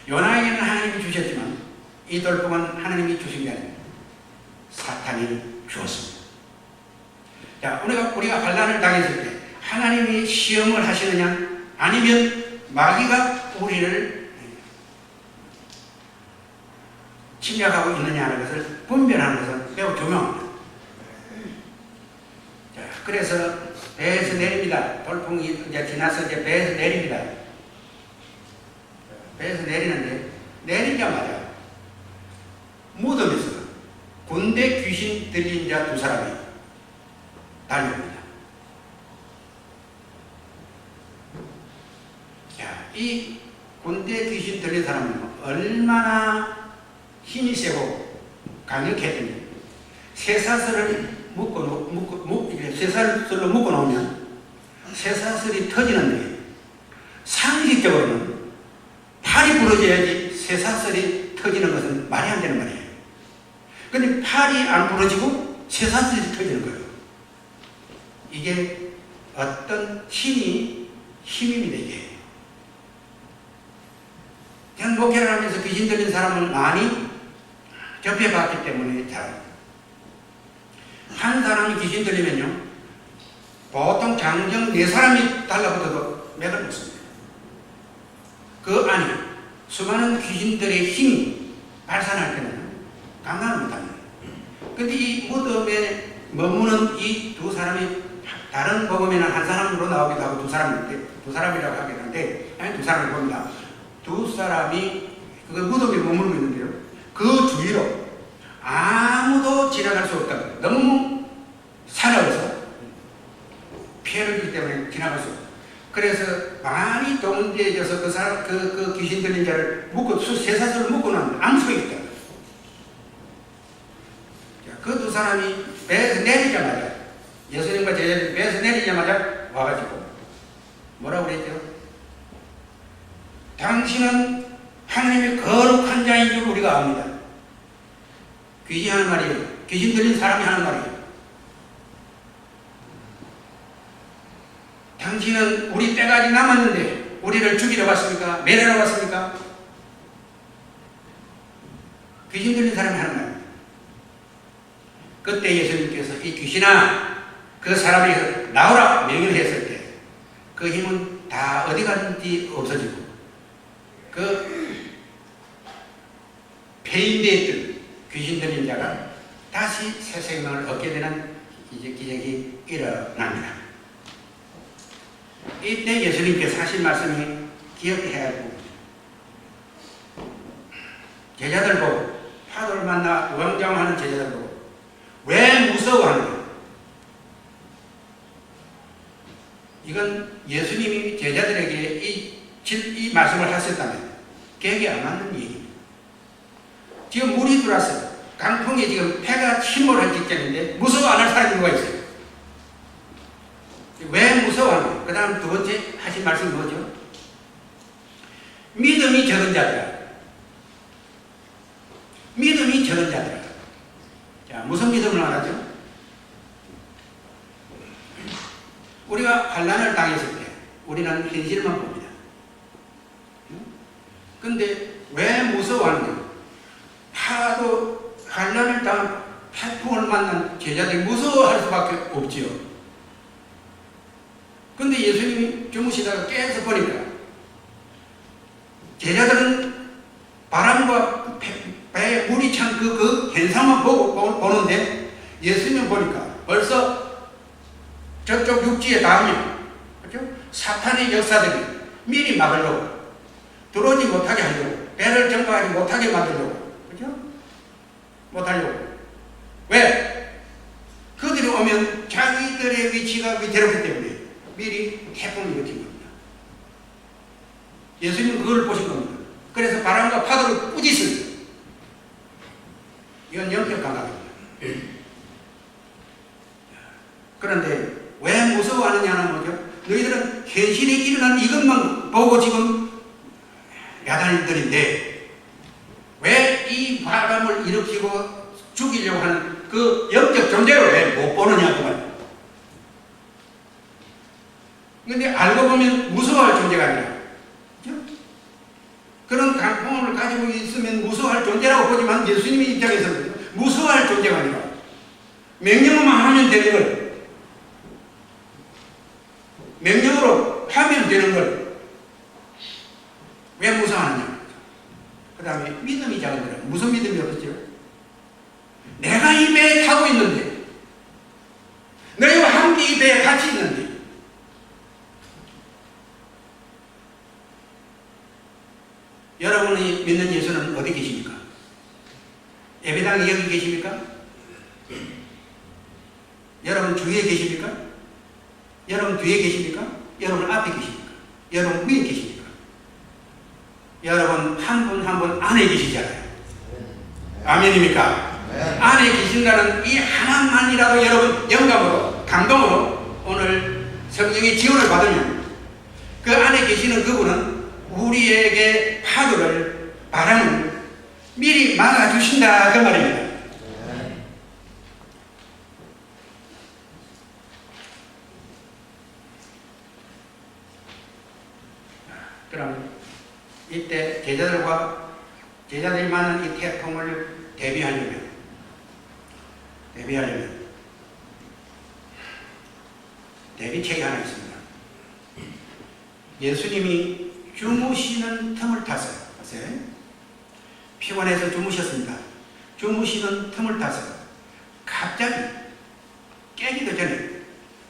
요나에게는 하나님이 주셨지만 이 돌풍은 하나님이 주신 게 아닙니다. 사탄이 주었습니다. 자, 우리가 환난을 당했을 때 하나님이 시험을 하시느냐 아니면 마귀가 우리를 침략하고 있느냐 하는 것을 분별하는 것은 매우 중요합니다. 자, 그래서 배에서 내립니다. 돌풍이 이제 지나서 이제 배에서 내립니다. 배에서 내리는데 내리자마자 무덤에서 군대 귀신 들린 자 두 사람이 달려옵니다. 자, 이 군대 귀신 들린 사람은 얼마나 힘이 세고 강력했더니 쇠사슬을 쇠사슬로 묶어 놓으면 쇠사슬이 터지는데 상식적으로는 팔이 부러져야지 쇠사슬이 터지는 것은 말이 안 되는 말이에요. 근데 팔이 안 부러지고 쇠사슬이 터지는 거예요. 이게 어떤 힘입니다, 이게. 저는 목회를 하면서 귀신 들린 사람을 많이 접해봤기 때문에 한 사람이 귀신 들리면요, 보통 장정 4사람이 달라붙어도 맥을 놓습니다. 그 안에 수많은 귀신들의 힘이 발산할 때는 감당을 못합니다. 근데 이 무덤에 머무는 이 두 사람이 다른 복음에는 한 사람으로 나오기도 하고 두 사람이라고 하긴 하는데, 아니 두 사람을 봅니다. 두 사람이 그 무덤에 머물고 있는데요, 그 주위로 아무도 지나갈 수 없다. 너무 사나워서 피해를 주기 때문에 지나갈 수 없다. 그래서 많이 동원되어져서 그 귀신 들린 자를 쇠사슬을 묶어놓으면 아무 소용이 없다. 그 두 사람이 배에서 내리자마자, 예수님과 제자들이 배에서 내리자마자 와가지고 뭐라고 그랬죠? 당신은 하나님의 거룩한 자인 줄 우리가 압니다. 귀신이 하는 말이에요. 귀신 들린 사람이 하는 말이에요. 당신은 우리 때가 아직 남았는데 우리를 죽이러 왔습니까? 매려러 왔습니까? 귀신 들린 사람이 하는 말이에요. 그때 예수님께서 이 귀신아, 그 사람이 나오라 명령을 했을 때 그 힘은 다 어디 갔는지 없어지고, 그 폐인되었던 귀신 들린 자가 다시 새 생명을 얻게 되는 이제 기적이 일어납니다. 이때 예수님께서 하신 말씀이 기억해야 할 부분입니다. 제자들 보고, 파도를 만나 우왕좌왕하는 제자들 보고 왜 무서워하는가? 이건 예수님이 제자들에게 이 말씀을 하셨다면 계획에 안 맞는 얘기입니다. 지금 물이 들어왔어요. 강풍이 지금 폐가 침몰할 직전인데 무서워 안 할 사람이 누가 있어요? 왜 무서워하는가? 그 다음 두 번째 하신 말씀이 뭐죠? 믿음이 적은 자들아. 믿음이 적은 자들아. 자, 무슨 믿음을 말하죠? 우리가 환난을 당했을 때 우리는 현실만 봅니다. 근데 왜 무서워하는가? 파도 환난을 당한 태풍을 만난 제자들이 무서워할 수밖에 없지요. 근데 예수님이 주무시다가 깨서 보니까 제자들은 바람과 배에 물이 찬 그 현상만 보는데 예수님 보니까 벌써 저쪽 꼭지에 닿으면, 그렇죠? 사탄의 역사들이 미리 막으려고, 들어오지 못하게 하려고, 배를 정박하지 못하게 만들려고, 그렇죠? 못하려고. 왜? 그들이 오면 자기들의 위치가 위태롭기 때문에 미리 태풍을 일으킨 겁니다. 예수님은 그걸 보신 겁니다. 그래서 바람과 파도를 꾸짖습니다. 이건 영적 감각입니다. 그런데 왜 무서워하느냐는 뭐죠? 너희들은 현실에 일어난 이것만 보고 지금 야단들인데 왜 이 바람을 일으키고 죽이려고 하는 그 영적 존재를 왜 못 보느냐 그 말이에요. 그런데 알고 보면 무서워할 존재가 아니라, 그렇죠? 그런 강풍을 가지고 있으면 무서워할 존재라고 보지만 예수님의 입장에서는 무서워할 존재가 아니라 명령만 하면 되는 걸, 명령으로 하면 되는 걸 왜 무서워하느냐. 그 다음에 믿음이 작은 거라. 무슨 믿음이 없었죠? 내가 이 배에 타고 있는데, 너희와 함께 이 배에 같이 있는데, 여러분이 믿는 예수는 어디 계십니까? 예배당에 여기 계십니까? 여러분 주위에 계십니까? 여러분 뒤에 계십니까? 여러분 앞에 계십니까? 여러분 위에 계십니까? 여러분 한 분 한 분 안에 계시잖아요. 아멘입니까? 안에 계신다는 이 하나만이라도 여러분 영감으로, 감동으로 오늘 성령의 지원을 받으면 그 안에 계시는 그분은 우리에게 파도를, 바람을 미리 막아주신다 그 말입니다. 그럼 이때 제자들이 만난 이 태풍을 대비하려면 대비책이 하나 있습니다. 예수님이 주무시는 틈을 탔어요. 봤어요? 피곤해서 주무셨습니다. 주무시는 틈을 타서 갑자기 깨기도 전에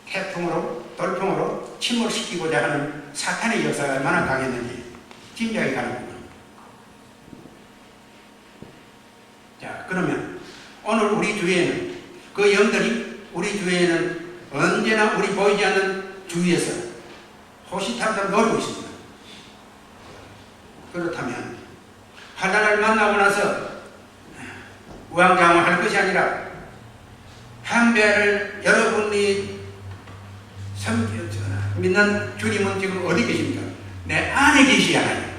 태풍으로, 돌풍으로 침몰시키고자 하는 사탄의 역사가 얼마나 강했는지 짐작이 가는 부분. 자, 그러면 오늘 우리 주위에는 그 영들이 우리 주위에는 언제나 우리 보이지 않는 주위에서 호시탐탐 노리고 있습니다. 그렇다면 환난을 만나고 나서 우왕좌왕할 것이 아니라 한 배를 여러분이 믿는 주님은 지금 어디 계십니까? 내 안에 계시야 하나요.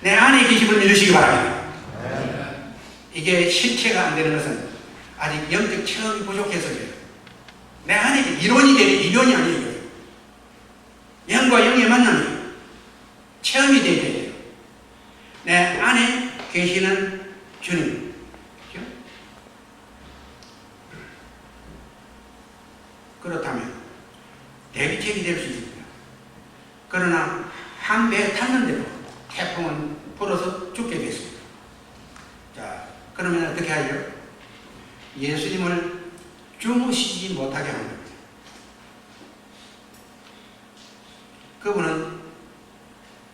내 안에 계심을 믿으시기 바랍니다. 이게 실체가 안 되는 것은 아직 영적 체험이 부족해서요. 내 안에 이론이 되는 이론이 아니에요. 영과 영의 만남이 체험이 되어야 돼요. 내 안에 계시는 주님. 그렇다면 대비책이 될 수 있습니다. 그러나 한 배에 탔는데도 태풍은 불어서 죽게 됐습니다. 자, 그러면 어떻게 하죠? 예수님을 주무시지 못하게 하는 겁니다. 그분은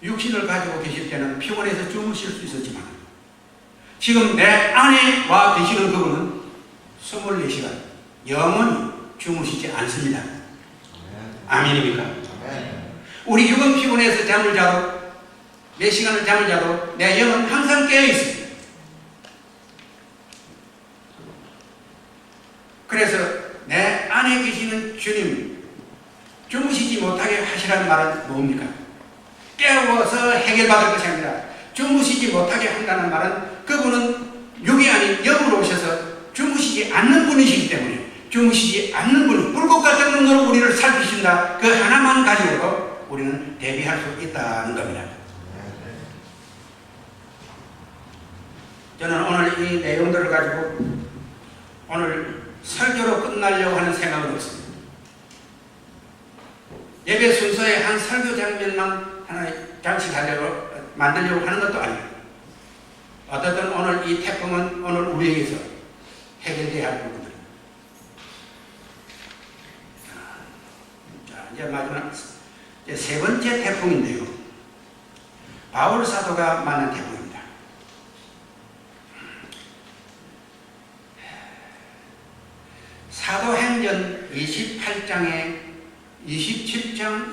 육신을 가지고 계실 때는 피곤해서 주무실 수 있었지만 지금 내 안에 와 계시는 그분은 24시간 영원히 주무시지 않습니다. 아멘입니까? 우리 육은 피곤해서 잠을 자도 몇 시간을 잠을 자도 내 영은 항상 깨어 있습니다. 그래서 내 안에 계시는 주님 주무시지 못하게 하시라는 말은 뭡니까? 깨워서 해결받을 것이 아니라 주무시지 못하게 한다는 말은 그분은 육이 아닌 영으로 오셔서 주무시지 않는 분이시기 때문에 주무시지 않는 분, 불꽃 같은 눈으로 우리를 살피신다. 그 하나만 가지고도 우리는 대비할 수 있다는 겁니다. 저는 오늘 이 내용들을 가지고 오늘 설교로 끝나려고 하는 생각은 없습니다. 예배 순서에 한 설교 장면만 하나 장식하려고 만들려고 하는 것도 아니에요. 어쨌든 오늘 이 태풍은 오늘 우리에게서 해결돼야 할 부분입니다. 이제 마지막 이제 세 번째 태풍인데요. 바울 사도가 만난 태풍입니다. 사도행전 27장,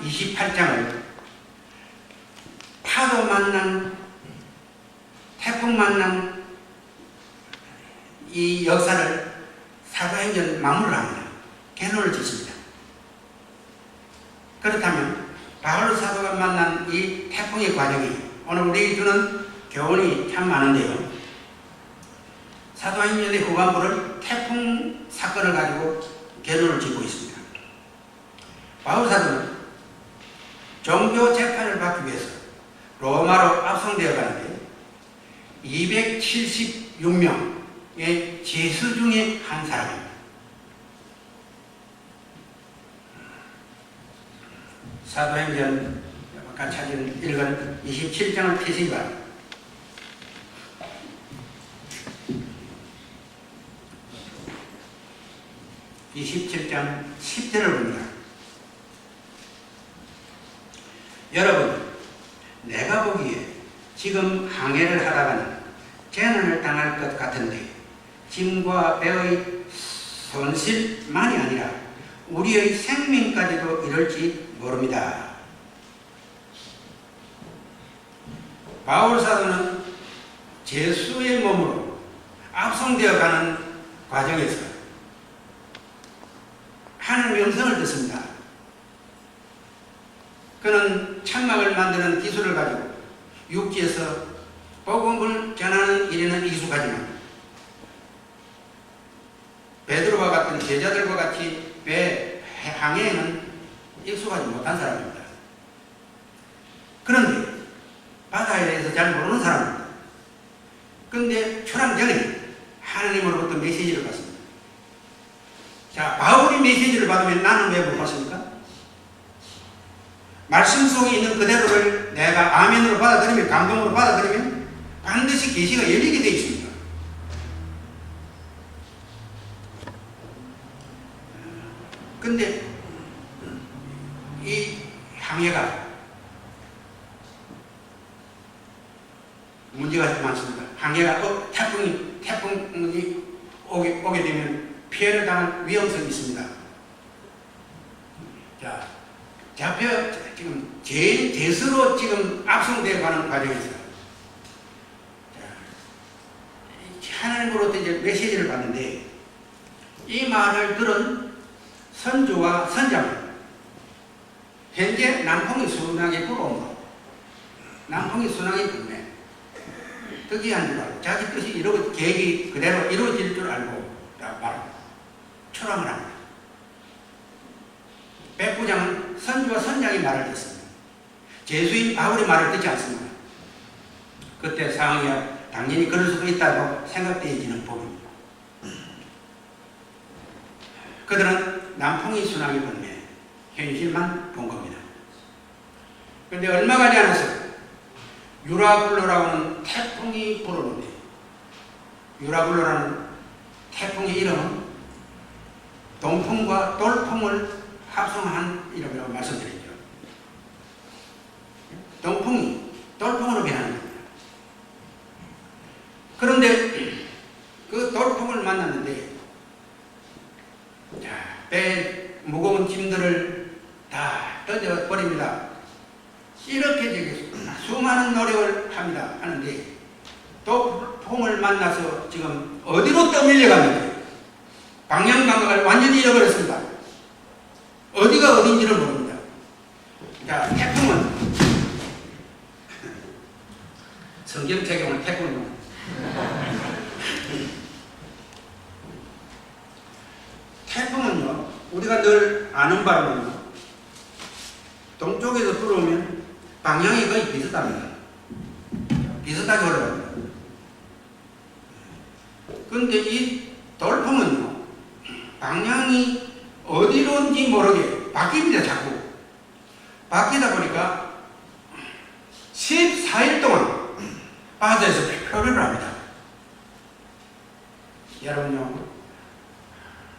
28장을 파도 만난, 태풍 만난 이 역사를 사도행전 마무리를 합니다. 결론을 짓습니다. 그렇다면 바울 사도가 만난 이 태풍의 과정이 오늘 우리에게 주는 교훈이 참 많은데요. 사도행전의 후반부를 태풍 사건을 가지고 결론을 짓고 있습니다. 바울 사도는 종교 재판을 받기 위해서 로마로 압송되어 가는데 276명의 제수 중에 한 사람입니다. 사도행전 아까 읽은 27장을 펴시기 바랍니다. 27장 10절을 봅니다. 여러분, 내가 보기에 지금 항해를 하다가는 재난을 당할 것 같은데 짐과 배의 손실만이 아니라 우리의 생명까지도 이럴지 모릅니다. 바울 사도는 제수의 몸으로 압송되어 가는 과정에서 하나님의 음성을 듣습니다. 그는 천막을 만드는 기술을 가지고 육지에서 복음을 전하는 일에는 익숙하지만 베드로와 같은 제자들과 같이 배 항해에는 익숙하지 못한 사람입니다. 그런데 바다에 대해서 잘 모르는 사람입니다. 그런데 출항 전에 하나님으로부터 메시지를 받습니다. 자, 바울이 메시지를 받으면 나는 왜 못 받습니까? 말씀 속에 있는 그대로를 내가 아멘으로 받아들이면, 감동으로 받아들이면 반드시 계시가 열리게 되어 있습니다. 근데 이 항해가 문제가 많습니다. 항해가 태풍이 오게 되면 피해를 당할 위험성이 있습니다. 자, 지금 제수로 지금 압송되어 가는 과정에서 하나님으로부터 이제 메시지를 받는데 이 말을 들은 선주와 선장은 현재 남풍이 순하게 불어옵니다. 남풍이 순하게 불네. 특이한 줄 알고 자기 뜻이 계획이 그대로 이루어질 줄 알고 바로 출항을 합니다. 백부장은 선주와 선장의 말을 듣습니다. 제수인 바울의 말을 듣지 않습니다. 그때 상황이 당연히 그럴 수도 있다고 생각되어지는 법입니다. 그들은 남풍이 순하게 불매 현실만 본 겁니다. 그런데 얼마 가지 않아서 유라굴로라고 하는 태풍이 불어오는데, 유라굴로라는 태풍의 이름은 동풍과 돌풍을 합성한 이름이라고 말씀드렸죠. 동풍이 돌풍으로 변하는 겁니다. 그런데 그 돌풍을 만났는데, 자, 배 무거운 짐들을 다 던져버립니다. 이렇게 되겠습니다. 수많은 노력을 합니다. 하는데 돌풍을 만나서 지금 어디로 떠밀려갔는지 방향 감각을 완전히 잃어버렸습니다. 어디가 어딘지를 모릅니다. 자, 태풍은 성경 적용을 태풍입니다. 태풍은요, 우리가 늘 아는 바로는요, 동쪽에서 불어오면 방향이 거의 비슷합니다. 비슷하게 올라갑니다. 그런데 이 돌풍은요, 방향이 어디로인지 모르게 바뀝니다. 자꾸 바뀌다 보니까 14일 동안 바다에서 표류를 합니다. 여러분요,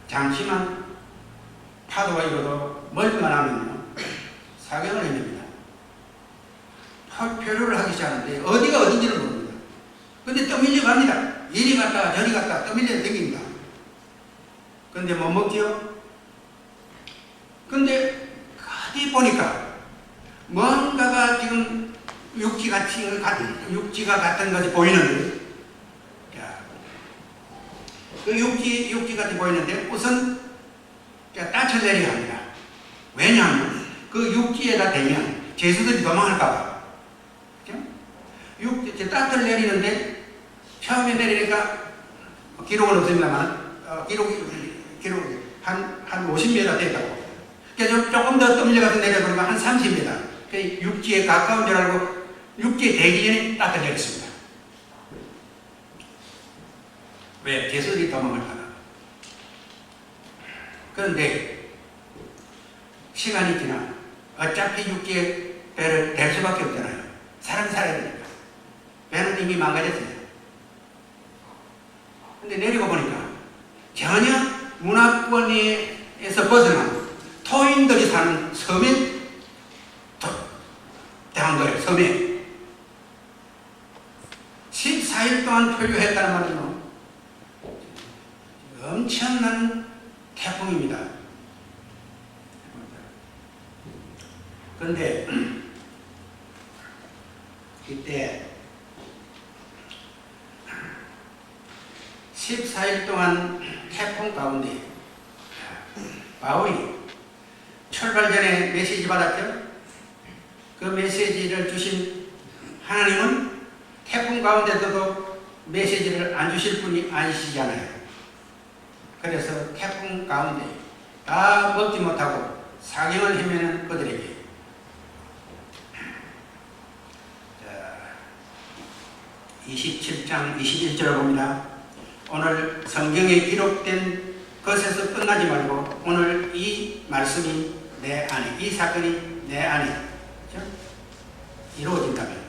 잠시만 파도가 일어도 멀기만 하면요, 사경을 헤맵니다. 표류를 하기 시작하는데 어디가 어딘지를 모릅니다. 근데 떠밀려 갑니다. 이리 갔다 저리 갔다 떠밀려 다닙니다. 근데 못 먹지요? 근데 어디 보니까 뭔가가 지금 육지가 같은 것이 보이는데, 그 육지 같이 보이는데 우선 따쳐 내려야 합니다. 왜냐하면 그 육지에다 대면 죄수들이 도망할까봐. 육지 따뜻을 내리는데 처음에 내리니까 기록은 없습니다만 기록 한 50m 됐다고. 그래서 조금 더 떠밀려가서 내려보니까 한 30m. 그 육지에 가까운 줄 알고 육지에 대기 전에 따뜻 내렸습니다. 왜? 죄수들이 도망갈까봐. 그런데 시간이 지나 어차피 육지에 배를 댈 수밖에 없잖아요. 사람 살아야 되니까. 배는 이미 망가졌어요. 근데 내리고 보니까 전혀 문화권에서 벗어난 토인들이 사는 섬에 대한 거예요. 섬에 14일 동안 표류했다는 말은 엄청난 태풍입니다. 그런데 이때 14일 동안 태풍 가운데 바울이 출발 전에 메시지 받았죠? 그 메시지를 주신 하나님은 태풍 가운데서도 메시지를 안 주실 분이 아니시잖아요. 그래서 태풍 가운데 다 먹지 못하고 사경을 헤매는 그들에게 27장 21절을 봅니다. 오늘 성경에 기록된 것에서 끝나지 말고 오늘 이 말씀이 내 안에, 이 사건이 내 안에 이루어진다면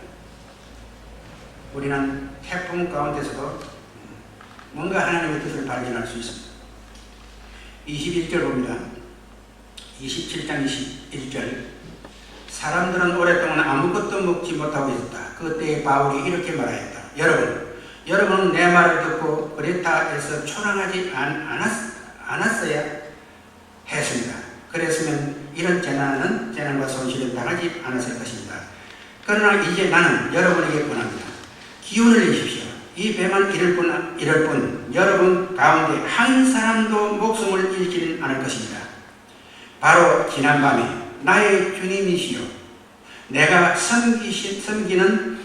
우리는 태풍 가운데서도 뭔가 하나님의 뜻을 발견할 수 있습니다. 21절 봅니다. 27장 21절. 사람들은 오랫동안 아무것도 먹지 못하고 있었다. 그때에 바울이 이렇게 말하였다. 여러분은 내 말을 듣고 그레타에서 초랑하지 않았어야 했습니다. 그랬으면 이런 재난과 손실은 당하지 않았을 것입니다. 그러나 이제 나는 여러분에게 권합니다. 기운을 내십시오. 이 배만 이를 뿐 여러분 가운데 한 사람도 목숨을 잃지는 않을 것입니다. 바로 지난밤에 나의 주님이시여 내가 섬기는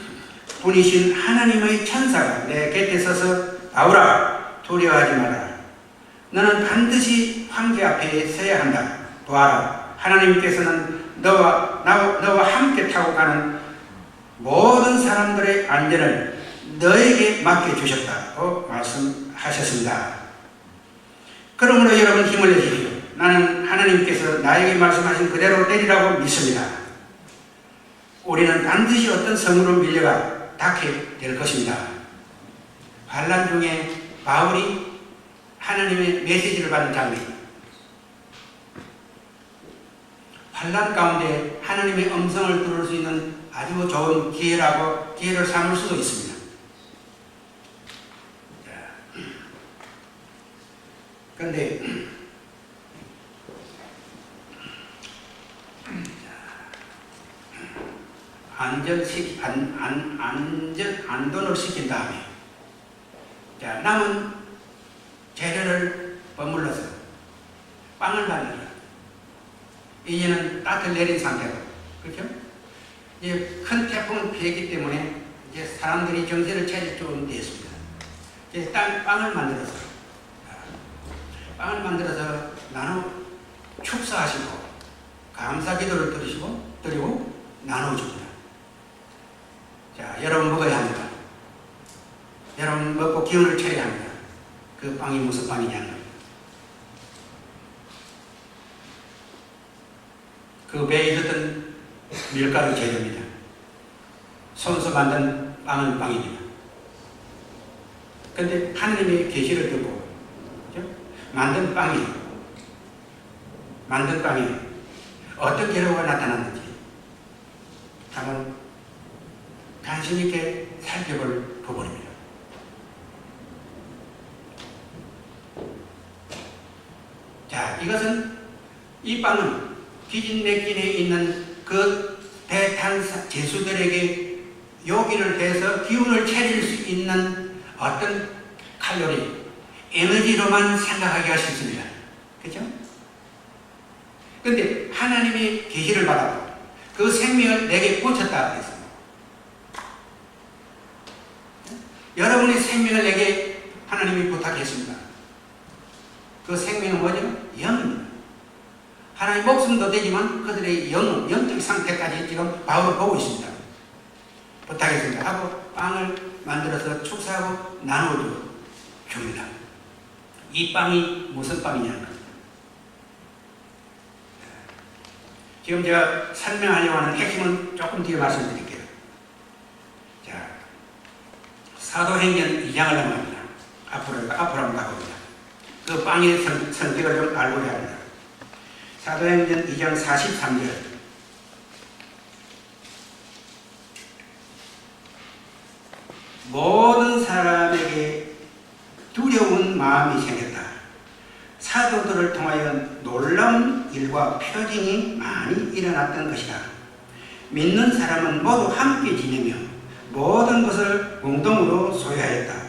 분이신 하나님의 천사가 내 곁에 서서 바울아 두려워하지 말아라. 너는 반드시 황제 앞에 서야 한다. 보아라 하나님께서는 너와 함께 타고 가는 모든 사람들의 안전을 너에게 맡겨주셨다고 말씀하셨습니다. 그러므로 여러분 힘을 내십시오. 나는 하나님께서 나에게 말씀하신 그대로 되리라고 믿습니다. 우리는 반드시 어떤 성으로 밀려가 닿게 될 것입니다. 환난 중에 바울이 하나님의 메시지를 받는 장면, 환난 가운데 하나님의 음성을 들을 수 있는 아주 좋은 기회를 삼을 수도 있습니다. 그런데 안전을 시킨 다음에 남은 재료를 버물러서 빵을 만들어 이제는 따뜻을 내린 상태로, 그렇죠? 이제 큰 태풍은 피했기 때문에 이제 사람들이 정신을 차릴 좀 됐습니다. 이제 빵을 만들어서 나눠 축사하시고 감사 기도를 드리고 나눠줍니다. 자, 여러분 먹어야 합니다. 여러분 먹고 기운을 차려야 합니다. 그 빵이 무슨 빵이냐는 그 배에 있었던 밀가루 재료입니다. 손수 만든 빵은 빵입니다. 그런데 하나님의 계시를 듣고 만든 빵이 어떤 재료가 나타났는지 한번 관심 있게 살펴볼 부분입니다. 자, 이것은 이 빵은 기진맥진에 있는 그 대탄 제수들에게 요기를 해서 기운을 차릴 수 있는 어떤 칼로리, 에너지로만 생각하기가 쉽습니다. 그렇죠? 근데 하나님이 계시를 받았고 그 생명을 내게 꽂혔다 그랬습니다. 여러분의 생명을 내게 하나님이 부탁했습니다. 그 생명은 뭐죠? 영입니다. 하나님 목숨도 되지만 그들의 영적 상태까지 지금 바울을 보고 있습니다. 부탁했습니다. 하고 빵을 만들어서 축사하고 나누어 줍니다. 이 빵이 무슨 빵이냐? 지금 제가 설명하려고 하는 핵심은 조금 뒤에 말씀드릴게요. 자, 사도행전 2장을 넘어갑니다. 앞으로 한번 가봅니다. 그 빵의 성격을 좀 알고 해야 합니다. 사도행전 2장 43절. 모든 사람에게 두려운 마음이 생겼다. 사도들을 통하여 놀라운 일과 표징이 많이 일어났던 것이다. 믿는 사람은 모두 함께 지내며 모든 것을 공동으로 소유하였다.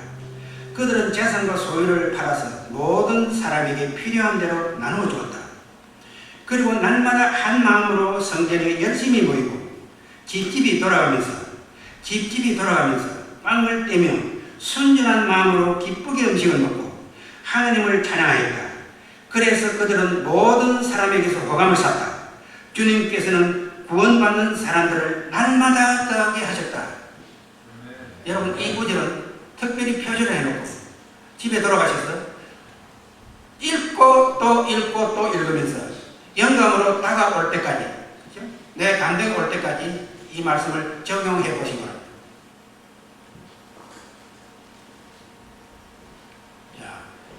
그들은 재산과 소유를 팔아서 모든 사람에게 필요한 대로 나누어 주었다. 그리고 날마다 한 마음으로 성전에 열심히 모이고 집집이 돌아가면서 빵을 떼며 순전한 마음으로 기쁘게 음식을 먹고 하나님을 찬양하였다. 그래서 그들은 모든 사람에게서 호감을 샀다. 주님께서는 구원받는 사람들을 날마다 더하게 하셨다. 여러분, 이 구절은 특별히 표절을 해놓고 집에 돌아가셔서 읽고 또 읽으면서 영감으로 다가올 때까지, 그렇죠? 내 감동이 올 때까지 이 말씀을 적용해 보신 겁니다.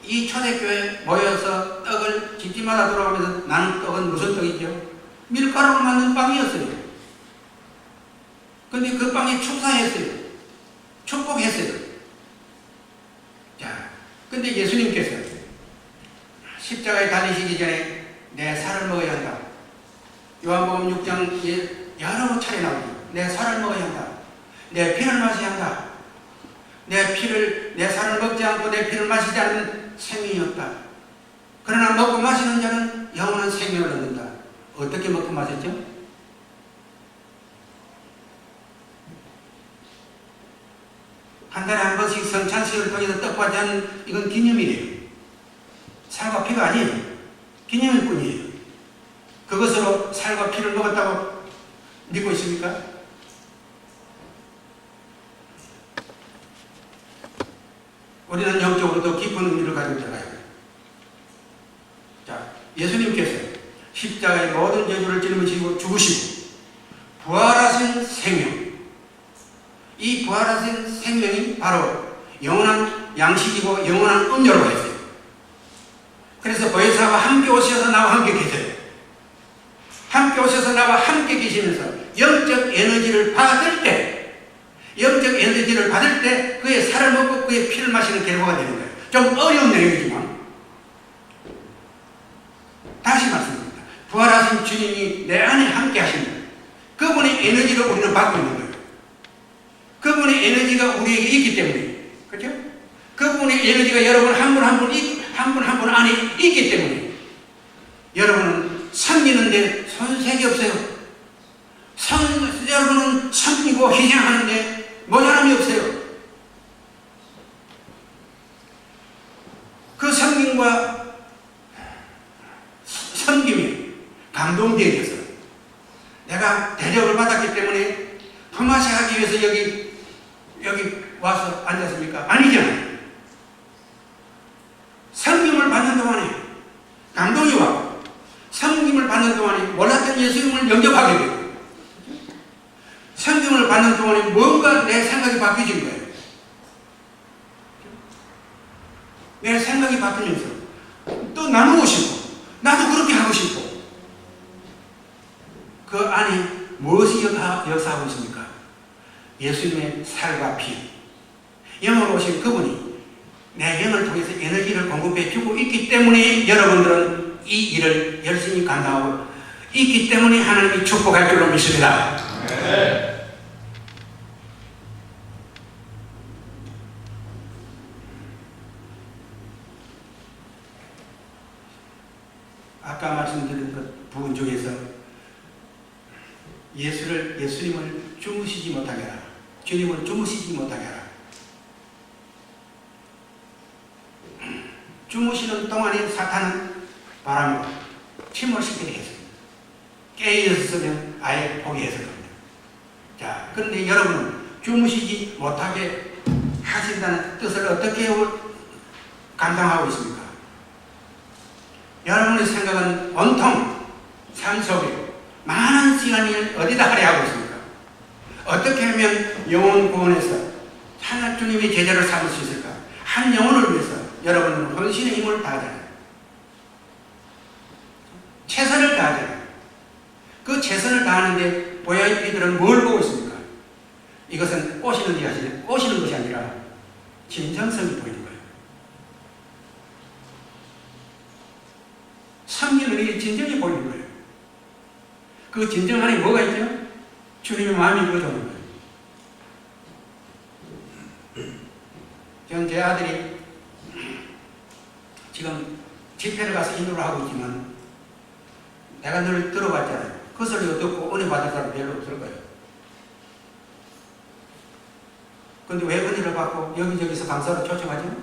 이 초대교회에 모여서 떡을 집집마다 돌아가면서 나는 떡은 무슨 떡이죠? 밀가루로 만든 빵이었어요. 근데 그 빵이 축사했어요. 축복했어요. 자, 근데 예수님께서 십자가에 달리시기 전에 내 살을 먹어야 한다. 요한복음 6장에 여러 차례 나오죠. 내 살을 먹어야 한다. 내 피를 마셔야 한다. 내 살을 먹지 않고 내 피를 마시지 않는 생명이 없다. 그러나 먹고 마시는 자는 영원한 생명을 얻는다. 어떻게 먹고 마셨죠? 한 달에 한 번씩 성찬식을 통해서 떡과 잔, 이건 기념이래요. 살과 피가 아니에요. 기념일 뿐이에요. 그것으로 살과 피를 먹었다고 믿고 있습니까? 우리는 영적으로 더 깊은 의미를 가지고 들어가야 돼요. 자, 예수님께서 십자가의 모든 저주를 짊어지고 죽으시고 부활하신 생명, 이 부활하신 생명이 바로 영원한 양식이고 영원한 음료라고 했어요. 그래서 보혜사와 함께 오셔서 나와 함께 계세요. 함께 오셔서 나와 함께 계시면서 영적 에너지를 받을 때 그의 살을 먹고 그의 피를 마시는 결과가 되는 거예요. 좀 어려운 내용이지만 다시 말씀드립니다. 부활하신 주님이 내 안에 함께 하십니다. 그분의 에너지를 우리는 받고 있는 거예요. 그분의 에너지가 우리에게 있기 때문에, 그렇죠? 그분의 에너지가 여러분 한 분 한 분 안에 있기 때문에 여러분은 섬기는데 손색이 없어요. 여러분은 섬기고 희생하는데 모자람이 없어요. 그 섬김과 섬김이 감동되어져서 내가 대접을 받았기 때문에 품앗이 하기 위해서 여기 와서 앉았습니까? 아니잖아요. 섬김을 받는 동안에 감동이 와고 섬김을 받는 동안에 몰랐던 예수님을 영접하게 돼요. 섬김을 받는 동안에 뭔가 내 생각이 바뀌어진 거예요. 내 생각이 바뀌면서 또 나누고 싶고 나도 그렇게 하고 싶고 그 안에 무엇이 역사하고 있습니까? 예수님의 살과 피, 영으로 오신 그분이 내 영을 통해서 에너지를 공급해 주고 있기 때문에 여러분들은 이 일을 열심히 감당하고 있기 때문에 하나님이 축복할 줄로 믿습니다. 네. 아까 말씀드린 그 부분 중에서 예수님을 주무시지 못하게 하라. 주님을 주무시지 못하게 하라. 주무시는 동안에 사탄은 바람으로 침몰시키게 했습니다. 깨어있었으면 아예 포기했을 겁니다. 자, 그런데 여러분은 주무시지 못하게 하신다는 뜻을 어떻게 감당하고 있습니까? 여러분의 생각은 온통 삶 속에 많은 시간을 어디다 할애하고 있습니까? 어떻게 하면 영혼 구원해서 하나님 주님의 제자를 삼을 수 있을까? 한 영혼을 위해서 여러분은 헌신의 힘을 다하잖아요. 최선을 다하잖아요. 그 최선을 다하는데 VIP들은 뭘 보고 있습니까? 이것은 오시는 것이 아니라 진정성이 보이는 거예요. 섬기는 이 진정이 보이는 거예요. 그 진정 안에 뭐가 있죠? 주님의 마음이 이루어지는 거예요. 전 제 아들이 지금 집회를 가서 인도를 하고 있지만 내가 늘 들어봤잖아요. 그 소리를 듣고 은혜 받을 사람 별로 없을 거예요. 근데 왜 은혜를 받고 여기저기서 강사로 초청하죠?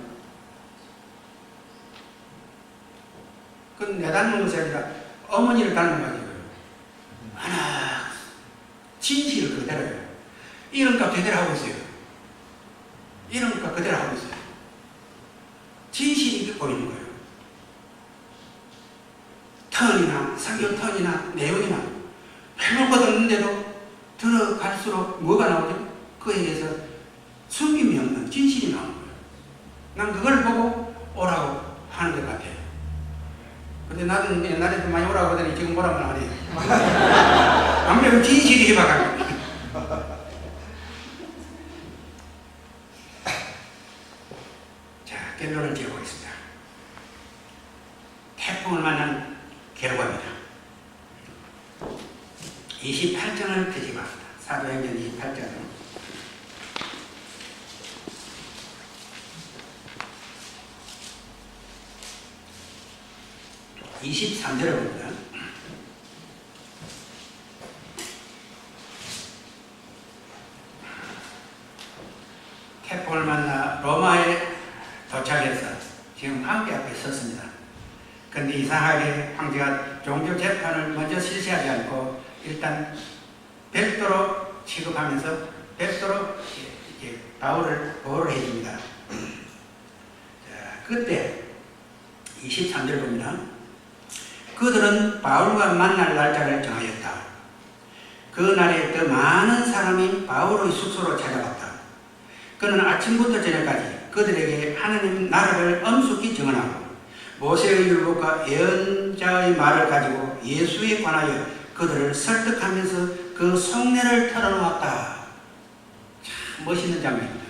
그건 내 닮은 것이 아니라 어머니를 닮은 거죠. 하나 진실을 그대로요. 이름값 제대로 하고 있어요. 이름값 그대로 하고 있어요. 진실이 보이는 거예요. 턴이나 설교 턴이나 내용이나 별로 것 없는데도 들어갈수록 뭐가 나오죠? 그에게서 숨김이 없는 진실이 나오는 거예요. 난 그걸 보고 오라고 하는 것 같아요. 근데 나도 옛날에도 많이 오라고 하더니 지금 오라고 안 해요. 아무래도 진실이 해박한 거예요. 자, 결론을 지어보겠습니다. 태풍을 만난 결과입니다. 28장을 펴집합니다. 사도행전 28장을. 23절을 봅니다. 태풍을 만나 로마에 도착해서 지금 황제 앞에 섰습니다. 그런데 이상하게 황제가 종교 재판을 먼저 실시하지 않고 일단 별도로 취급하면서 별도로 바울을 보호를 해줍니다. 자, 그때 23절 봅니다. 그들은 바울과 만날 날짜를 정하였다. 그 날에 더 많은 사람이 바울의 숙소로 찾아왔다. 그는 아침부터 저녁까지 그들에게 하나님 나라를 엄숙히 증언하고 모세의 율법과 예언자의 말을 가지고 예수에 관하여 그들을 설득하면서 그 속내를 털어놓았다. 참 멋있는 장면입니다.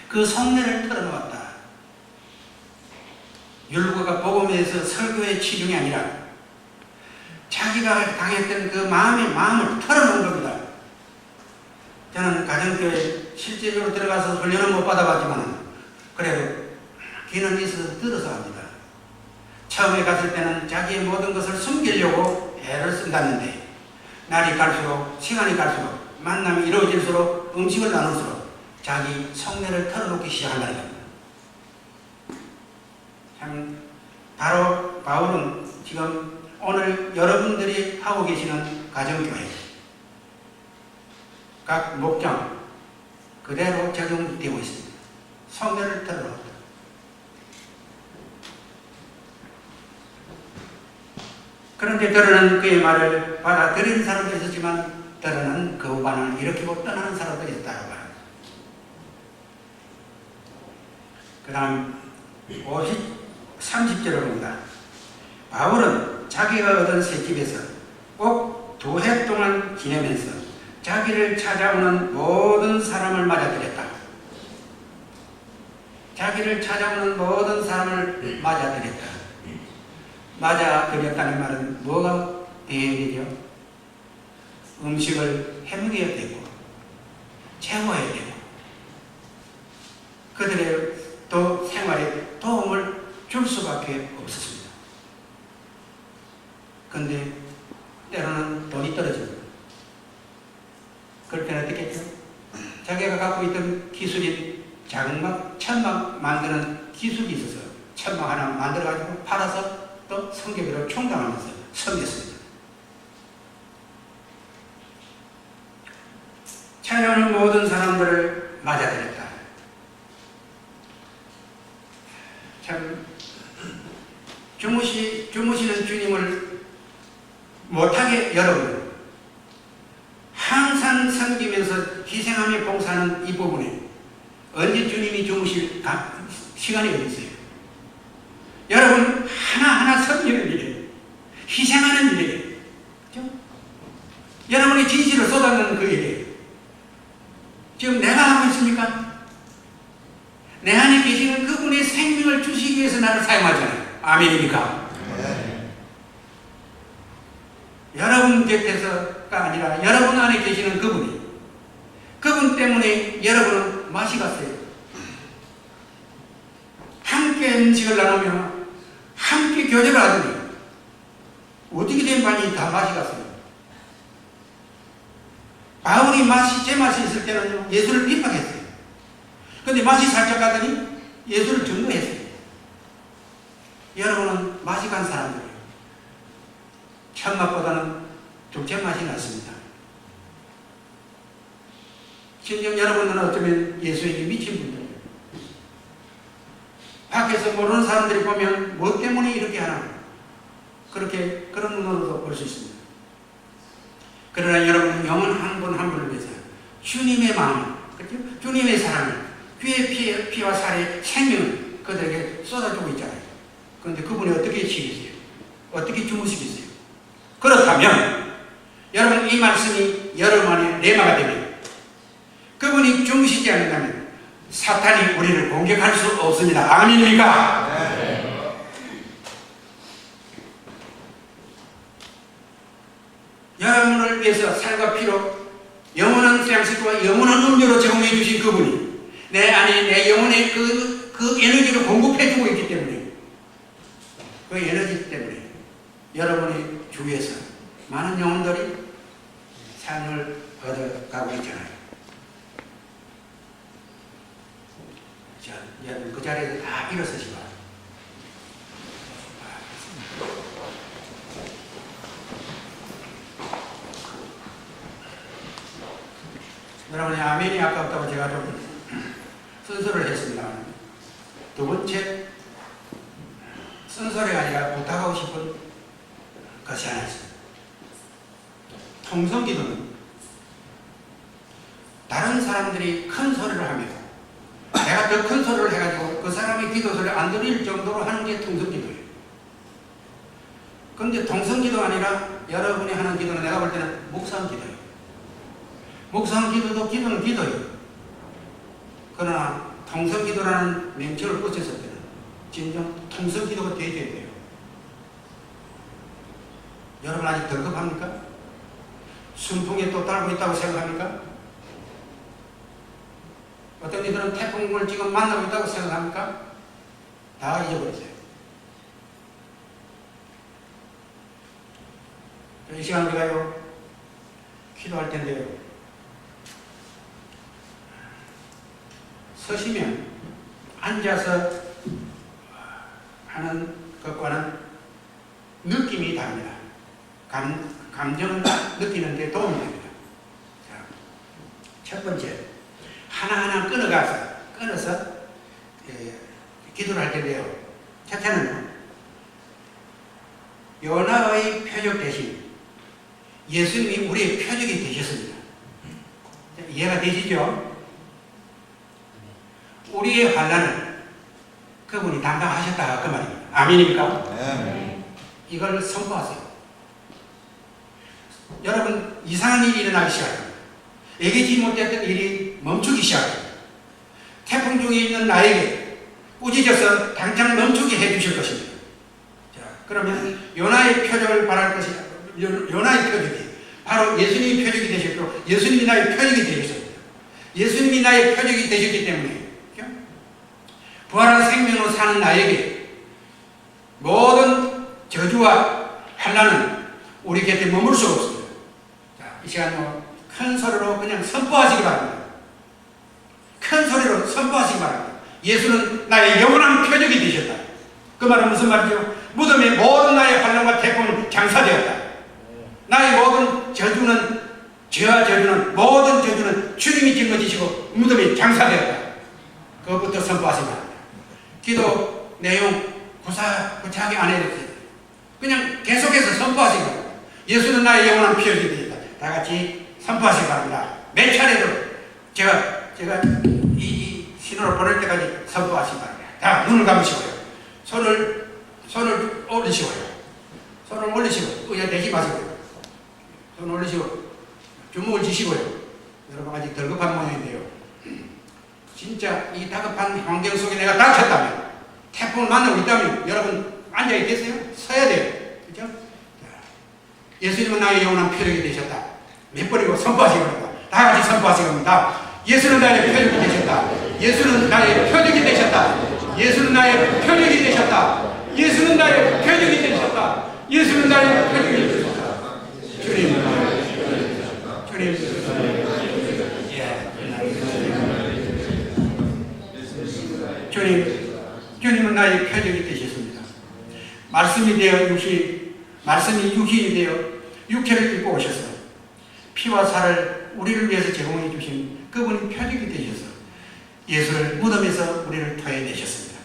그 속내를 털어놓았다. 율법과 복음에서 설교의 치중이 아니라 자기가 당했던 그 마음을 털어놓은 겁니다. 저는 가정교회 실제적으로 들어가서 훈련은 못 받아봤지만 그래도 귀는 있어서 들어서 합니다. 처음에 갔을 때는 자기의 모든 것을 숨기려고 애를 쓴다는데 날이 갈수록 시간이 갈수록 만남이 이루어질수록 음식을 나눌수록 자기 속내를 털어놓기 시작한다는 겁니다. 참 바로 바울은 지금 오늘 여러분들이 하고 계시는 가정교회 각 목장 그대로 적용되고 있습니다. 속내를 털어놓았다. 그런데 더러는 그의 말을 받아들이는 사람도 있었지만 더러는 그 반응을 일으키고 떠나는 사람도 있었다고 합니다. 그 다음 30절을 봅니다. 바울은 자기가 얻은 새 집에서 꼭 2해 동안 지내면서 자기를 찾아오는 모든 사람을 맞아들였다. 자기를 찾아오는 모든 사람을 맞아들였다. 맞아들였다는 말은 뭐가 대행이죠? 음식을 해먹여야 되고 채워야 되고 그들의 또 생활에 도움을 줄 수밖에 없었습니다. 그런데 때로는 돈이 떨어집니다. 그럴 때는 어떻게 했죠? 자기가 갖고 있던 기술이 장막, 천막 만드는 기술이 있어서 천막 하나 만들어가지고 팔아서 또 성경으로 충당하면서 섬겼습니다. 찾아오는 모든 사람들을 맞아들였다. 참 주무시는 주님을 못하게 여러분 항상 섬기면서 희생하며 봉사하는 이 부분에 언제 주님이 주무실 시간이 어디 있어요? 여러분 하나하나 섬기는 일이에요. 희생하는 일이에요. 그렇죠? 여러분이 진실을 쏟아내는 그 일이에요. 지금 내가 하고 있습니까? 내 안에 계시는 그분의 생명을 주시기 위해서 나를 사용하잖아요. 아멘입니까? 네. 여러분 곁에서가 아니라 여러분 안에 계시는 그분 때문에 여러분은 맛이 갔어요. 함께 음식을 나누며 함께 교제를 하더니 어떻게 된 반이 다 맛이 갔어요. 바울이 제 맛이 있을 때는 예수를 핍박했어요. 그런데 맛이 살짝 가더니 예수를 증거했어요. 여러분은 맛이 간 사람들이에요. 첫 맛보다는 둘째 맛이 났습니다. 심지어 여러분은 어쩌면 예수에게 미친 분들이에요. 밖에서 모르는 사람들이 보면 뭐 때문에 이렇게 하나 그런 눈으로도 볼 수 있습니다. 그러나 여러분 영혼 한 분 한 분을 위해서 주님의 마음, 그렇죠? 주님의 사랑을 주의 피와 살의 생명을 그들에게 쏟아주고 있잖아요. 그런데 그분이 어떻게 쉬겠어요? 어떻게 주무시겠어요? 그렇다면 여러분 이 말씀이 여러분 안에 내마가 되면 그분이 주무시지 않는다면 사탄이 우리를 공격할 수 없습니다. 아멘입니까? 네. 여러분을 위해서 살과 피로 영원한 수양식과 영원한 음료로 제공해 주신 그분이 내 안에 내 영혼에 그 에너지를 공급해 주고 있기 때문에 그 에너지 때문에 여러분의 주위에서 많은 영혼들이 삶을 얻어가고 있잖아요. 자, 여러분 그 자리에서 다 일어서시고 여러분의 아멘이 아깝다고 제가 좀 순서를 했습니다. 두 번째 순서가 아니라 부탁하고 싶은 것이 하나 있습니다. 통성기도는 다른 사람들이 큰 소리를 하며 내가 더 큰 소리를 해가지고 그 사람의 기도 소리를 안 들릴 정도로 하는 게 통성기도예요. 그런데 통성기도가 아니라 여러분이 하는 기도는 내가 볼 때는 묵상기도예요. 묵상기도도 기도는 기도예요. 그러나 통성기도라는 명칭을 붙였을 때는 진정 통성기도가 되어야 돼요. 여러분 아직 덜컥합니까? 순풍에 또 달고 있다고 생각합니까? 어떤 이들은 태풍을 지금 만나고 있다고 생각합니까? 다 잊어버리세요. 이 시간 우리가요 기도할 텐데요. 서시면 앉아서 하는 것과는 느낌이 다릅니다. 감정을 느끼는 데 도움이 됩니다. 자, 첫 번째, 하나하나 끊어서 기도를 할 텐데요. 첫째는 요나의 표적 대신 예수님이 우리의 표적이 되셨습니다. 이해가 되시죠? 우리의 환난을 그분이 담당하셨다 그 말입니다. 아멘입니까? 네. 이걸 선포하세요. 여러분 이상한 일이 일어나기 시작합니다. 예기치 못했던 일이 멈추기 시작합니다. 태풍 중에 있는 나에게 꾸짖어서 당장 멈추게 해주실 것입니다. 자, 그러면 요나의 표적을 바랄 것이, 요나의 표적이 바로 예수님이 표적이 되셨고, 예수님이 나의 표적이 되셨습니다. 예수님이 나의 표적이 되셨기 때문에, 부활한 생명으로 사는 나에게 모든 저주와 환난은 우리 곁에 머물 수 없습니다. 자, 이 시간 큰 소리로 그냥 선포하시기 바랍니다. 큰 소리로 선포하시기 바랍니다. 예수는 나의 영원한 표적이 되셨다. 그 말은 무슨 말이죠? 무덤에 모든 나의 환난과 태풍은 장사되었다. 나의 모든 저주는, 죄와 저주는, 모든 저주는 주님이 짊어지시고 무덤에 장사되었다. 그것부터 선포하시기 바랍니다. 기도 내용 구차하게 안 해도 돼요. 그냥 계속해서 선포하시기 바랍니다. 예수는 나의 영원한 표적이 되었다. 다 같이 선포하시기 바랍니다. 몇 차례로 제가 이 신호를 보낼 때까지 선포하시기 바랍니다. 자, 눈을 감으시고요. 손을 올리시고요. 손을 올리시고, 의자 대지 마시고요. 손 올리시고, 주먹을 쥐시고요. 여러분 아직 덜 급한 모양인데요. 진짜 이 다급한 환경 속에 내가 닥쳤다면, 태풍을 만나고 있다면, 여러분 앉아있겠어요? 서야 돼요. 그죠? 예수님은 나의 영원한 표적이 되셨다. 몇 번이고 선포하시기 바랍니다. 다 같이 선포하시기 바랍니다. 예수는 나의 표적이 되셨다. 예수는 나의 표적이 되셨다. 예수는 나의 표적이 되셨다. 예수는 나의 표적이 되셨다. 예수는 나의 표적이 되셨다. 주님, 주님은 나의 표적이 되셨습니다. 말씀이 육신이 되어 육체를 입고 오셔서 피와 살을 우리를 위해서 제공해 주신 그분이 표적이 되셔서 예수를 무덤에서 우리를 토해내셨습니다.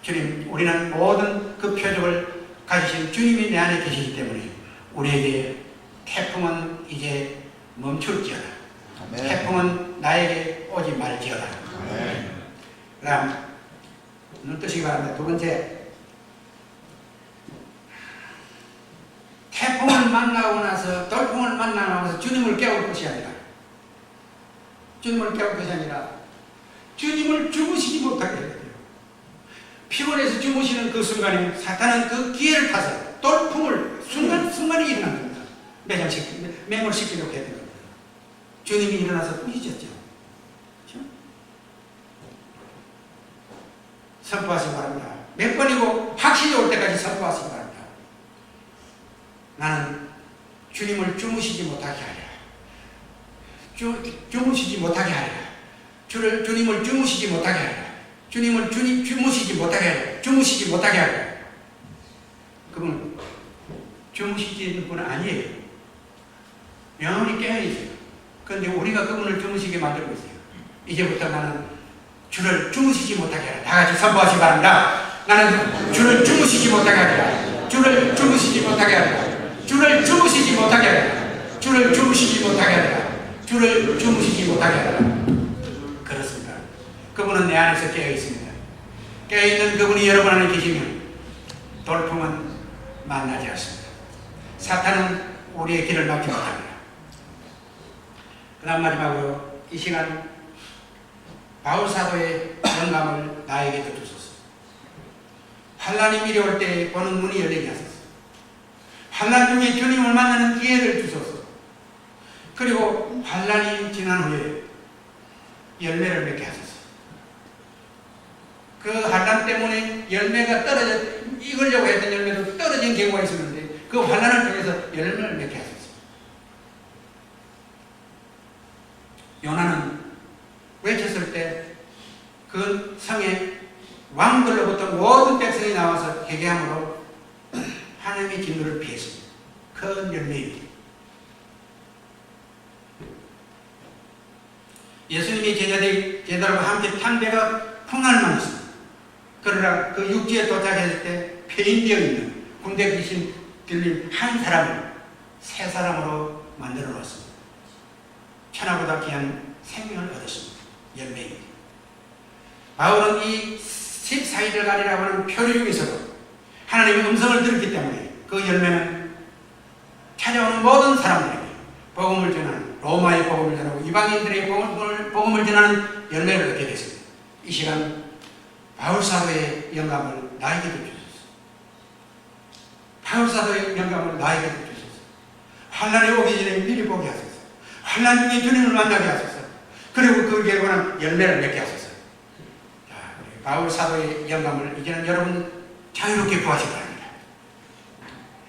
주님, 우리는 모든 그 표적을 가지신 주님이 내 안에 계시기 때문에 우리에게 태풍은 이제 멈출지어다. 아멘. 태풍은 나에게 오지 말지어다. 그다음 눈 뜨시기 바랍니다. 두 번째, 태풍을 만나고 나서, 돌풍을 만나고 나서 주님을 깨울 것이 아니라, 주님을 깨울 것이 아니라 주님을 주무시지 못하게 해야 돼요. 피곤해서 주무시는 그 순간에 사탄은 그 기회를 타서 돌풍을 순간에 일어난 겁니다. 매몰시키려고 해야 됩니다. 주님이 일어나서 꾸짖었죠. 그렇죠? 선포하시기 바랍니다. 몇 번이고 확신이 올 때까지 선포하시기 바랍니다. 나는 주님을 주무시지 못하게 하리라. 주무시지 못하게 하리라. 주님을 주무시지 못하게 하리라. 주무시지 못하게 하리라. 주무시지 못하게 하리라. 그분은 주무시지 분은 아니에요. 영원히 깨어있어요. 그런데 우리가 그분을 주무시게 만들고 있어요. 이제부터 나는 주를 주무시지 못하게 하리라. 다 같이 선포하시기 바랍니다. 나는 주를 주무시지 못하게 하리라. 주를 주무시지 못하게 하리라. 주를 주무시지 못하게 하리라. 주를 주무시지 못하게 하리라. 주를 주무시지 못하게 하리라. 그렇습니다. 그분은 내 안에서 깨어있습니다. 깨어있는 그분이 여러분 안에 계시면 돌풍은 만나지 않습니다. 사탄은 우리의 길을 막지 못합니다. 그 다음 마지막으로 이 시간 바울사도의 영감을 나에게도 주소서. 환난이 미려올 때 보는 문이 열리게 하소서. 환난 중에 주님을 만나는 기회를 주소서. 그리고 환난이 지난 후에 열매를 맺게 하소서. 그 환난 때문에 열매가 익으려고 했던 열매도 떨어진 경우가 있었는데 그 환난을 통해서 열매를 맺게 하소서. 요나는 외쳤을 때 그 성에 왕들로부터 모든 백성이 나와서 회개함으로 하나님의 진노를 피했습니다. 큰 열매입니다. 예수님이 제자들과 함께 탄 배가 풍랑을 만났습니다. 그러나 그 육지에 도착했을 때 폐인되어 있는 군대 귀신 들린 한 사람을 세 사람으로 만들어 놓았습니다. 천하보다 귀한 생명을 얻었습니다. 열매입니다. 바울은 이 14일간이라고 하는 표류 중에서도 하나님의 음성을 들었기 때문에 그 열매는 찾아오는 모든 사람들에게 복음을 전하는 로마의 복음을 전하고 이방인들의 복음을 전하는 열매를 얻게 됐습니다. 이 시간 바울 사도의 영감을 나에게도 주소서. 바울 사도의 영감을 나에게도 주소서. 환난이 오기 전에 미리 보게 하소서. 환난 중에 주님을 만나게 하소서. 그리고 그 결과는 열매를 맺게 하소서. 자, 우리 바울 사도의 영감을 이제는 여러분 자유롭게 구하시기 바랍니다.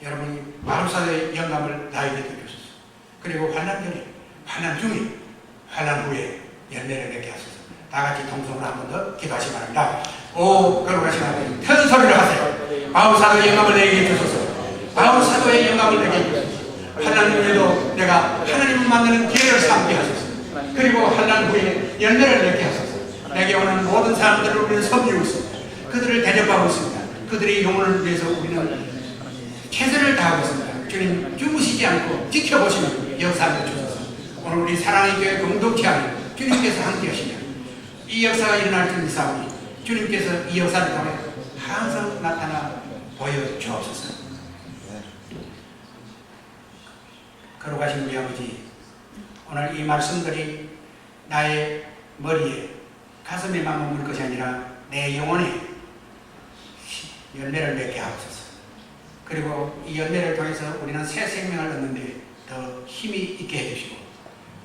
여러분이 바울 사도의 영감을 나에게도 주소서. 그리고 환난 전에, 환난 중에, 환난 후에 열매를 맺게 하소서. 다 같이 동성으로 한 번 더 기도하시기 바랍니다. 오, 거룩하신 하나님, 큰 소리를 하세요. 바울 사도의 영감을 내게 주소서. 바울 사도의 영감을 내게 주소서. 환난 중에도 내가 하나님을 만나는 기회를 삼게 하소서. 그리고 환난 후에 열매를 맺게 하소서. 내게 오는 모든 사람들을 우리는 섬기고 있습니다. 그들을 대접하고 있습니다. 그들의 영혼을 위해서 우리는 최선을 다하고 있습니다. 주님 주무시지 않고 지켜보시는 역사를 주소서. 오늘 우리 사랑의 교회 공동체 안에 주님께서 함께 하시며 이 역사가 일어날 줄 믿사오니 주님께서 이 역사를 통해 항상 나타나 보여주옵소서. 거룩하신 우리 아버지, 오늘 이 말씀들이 나의 머리에 가슴에만 머물 것이 아니라 내 영혼에 열매를 맺게 하옵소서. 그리고 이 열매를 통해서 우리는 새 생명을 얻는데 더 힘이 있게 해주시고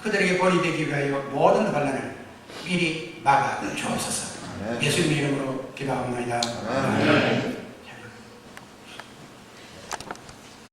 그들에게 본이 되기 위하여 모든 환난을 미리 막아 주옵소서. 예수님의 이름으로 기도합니다.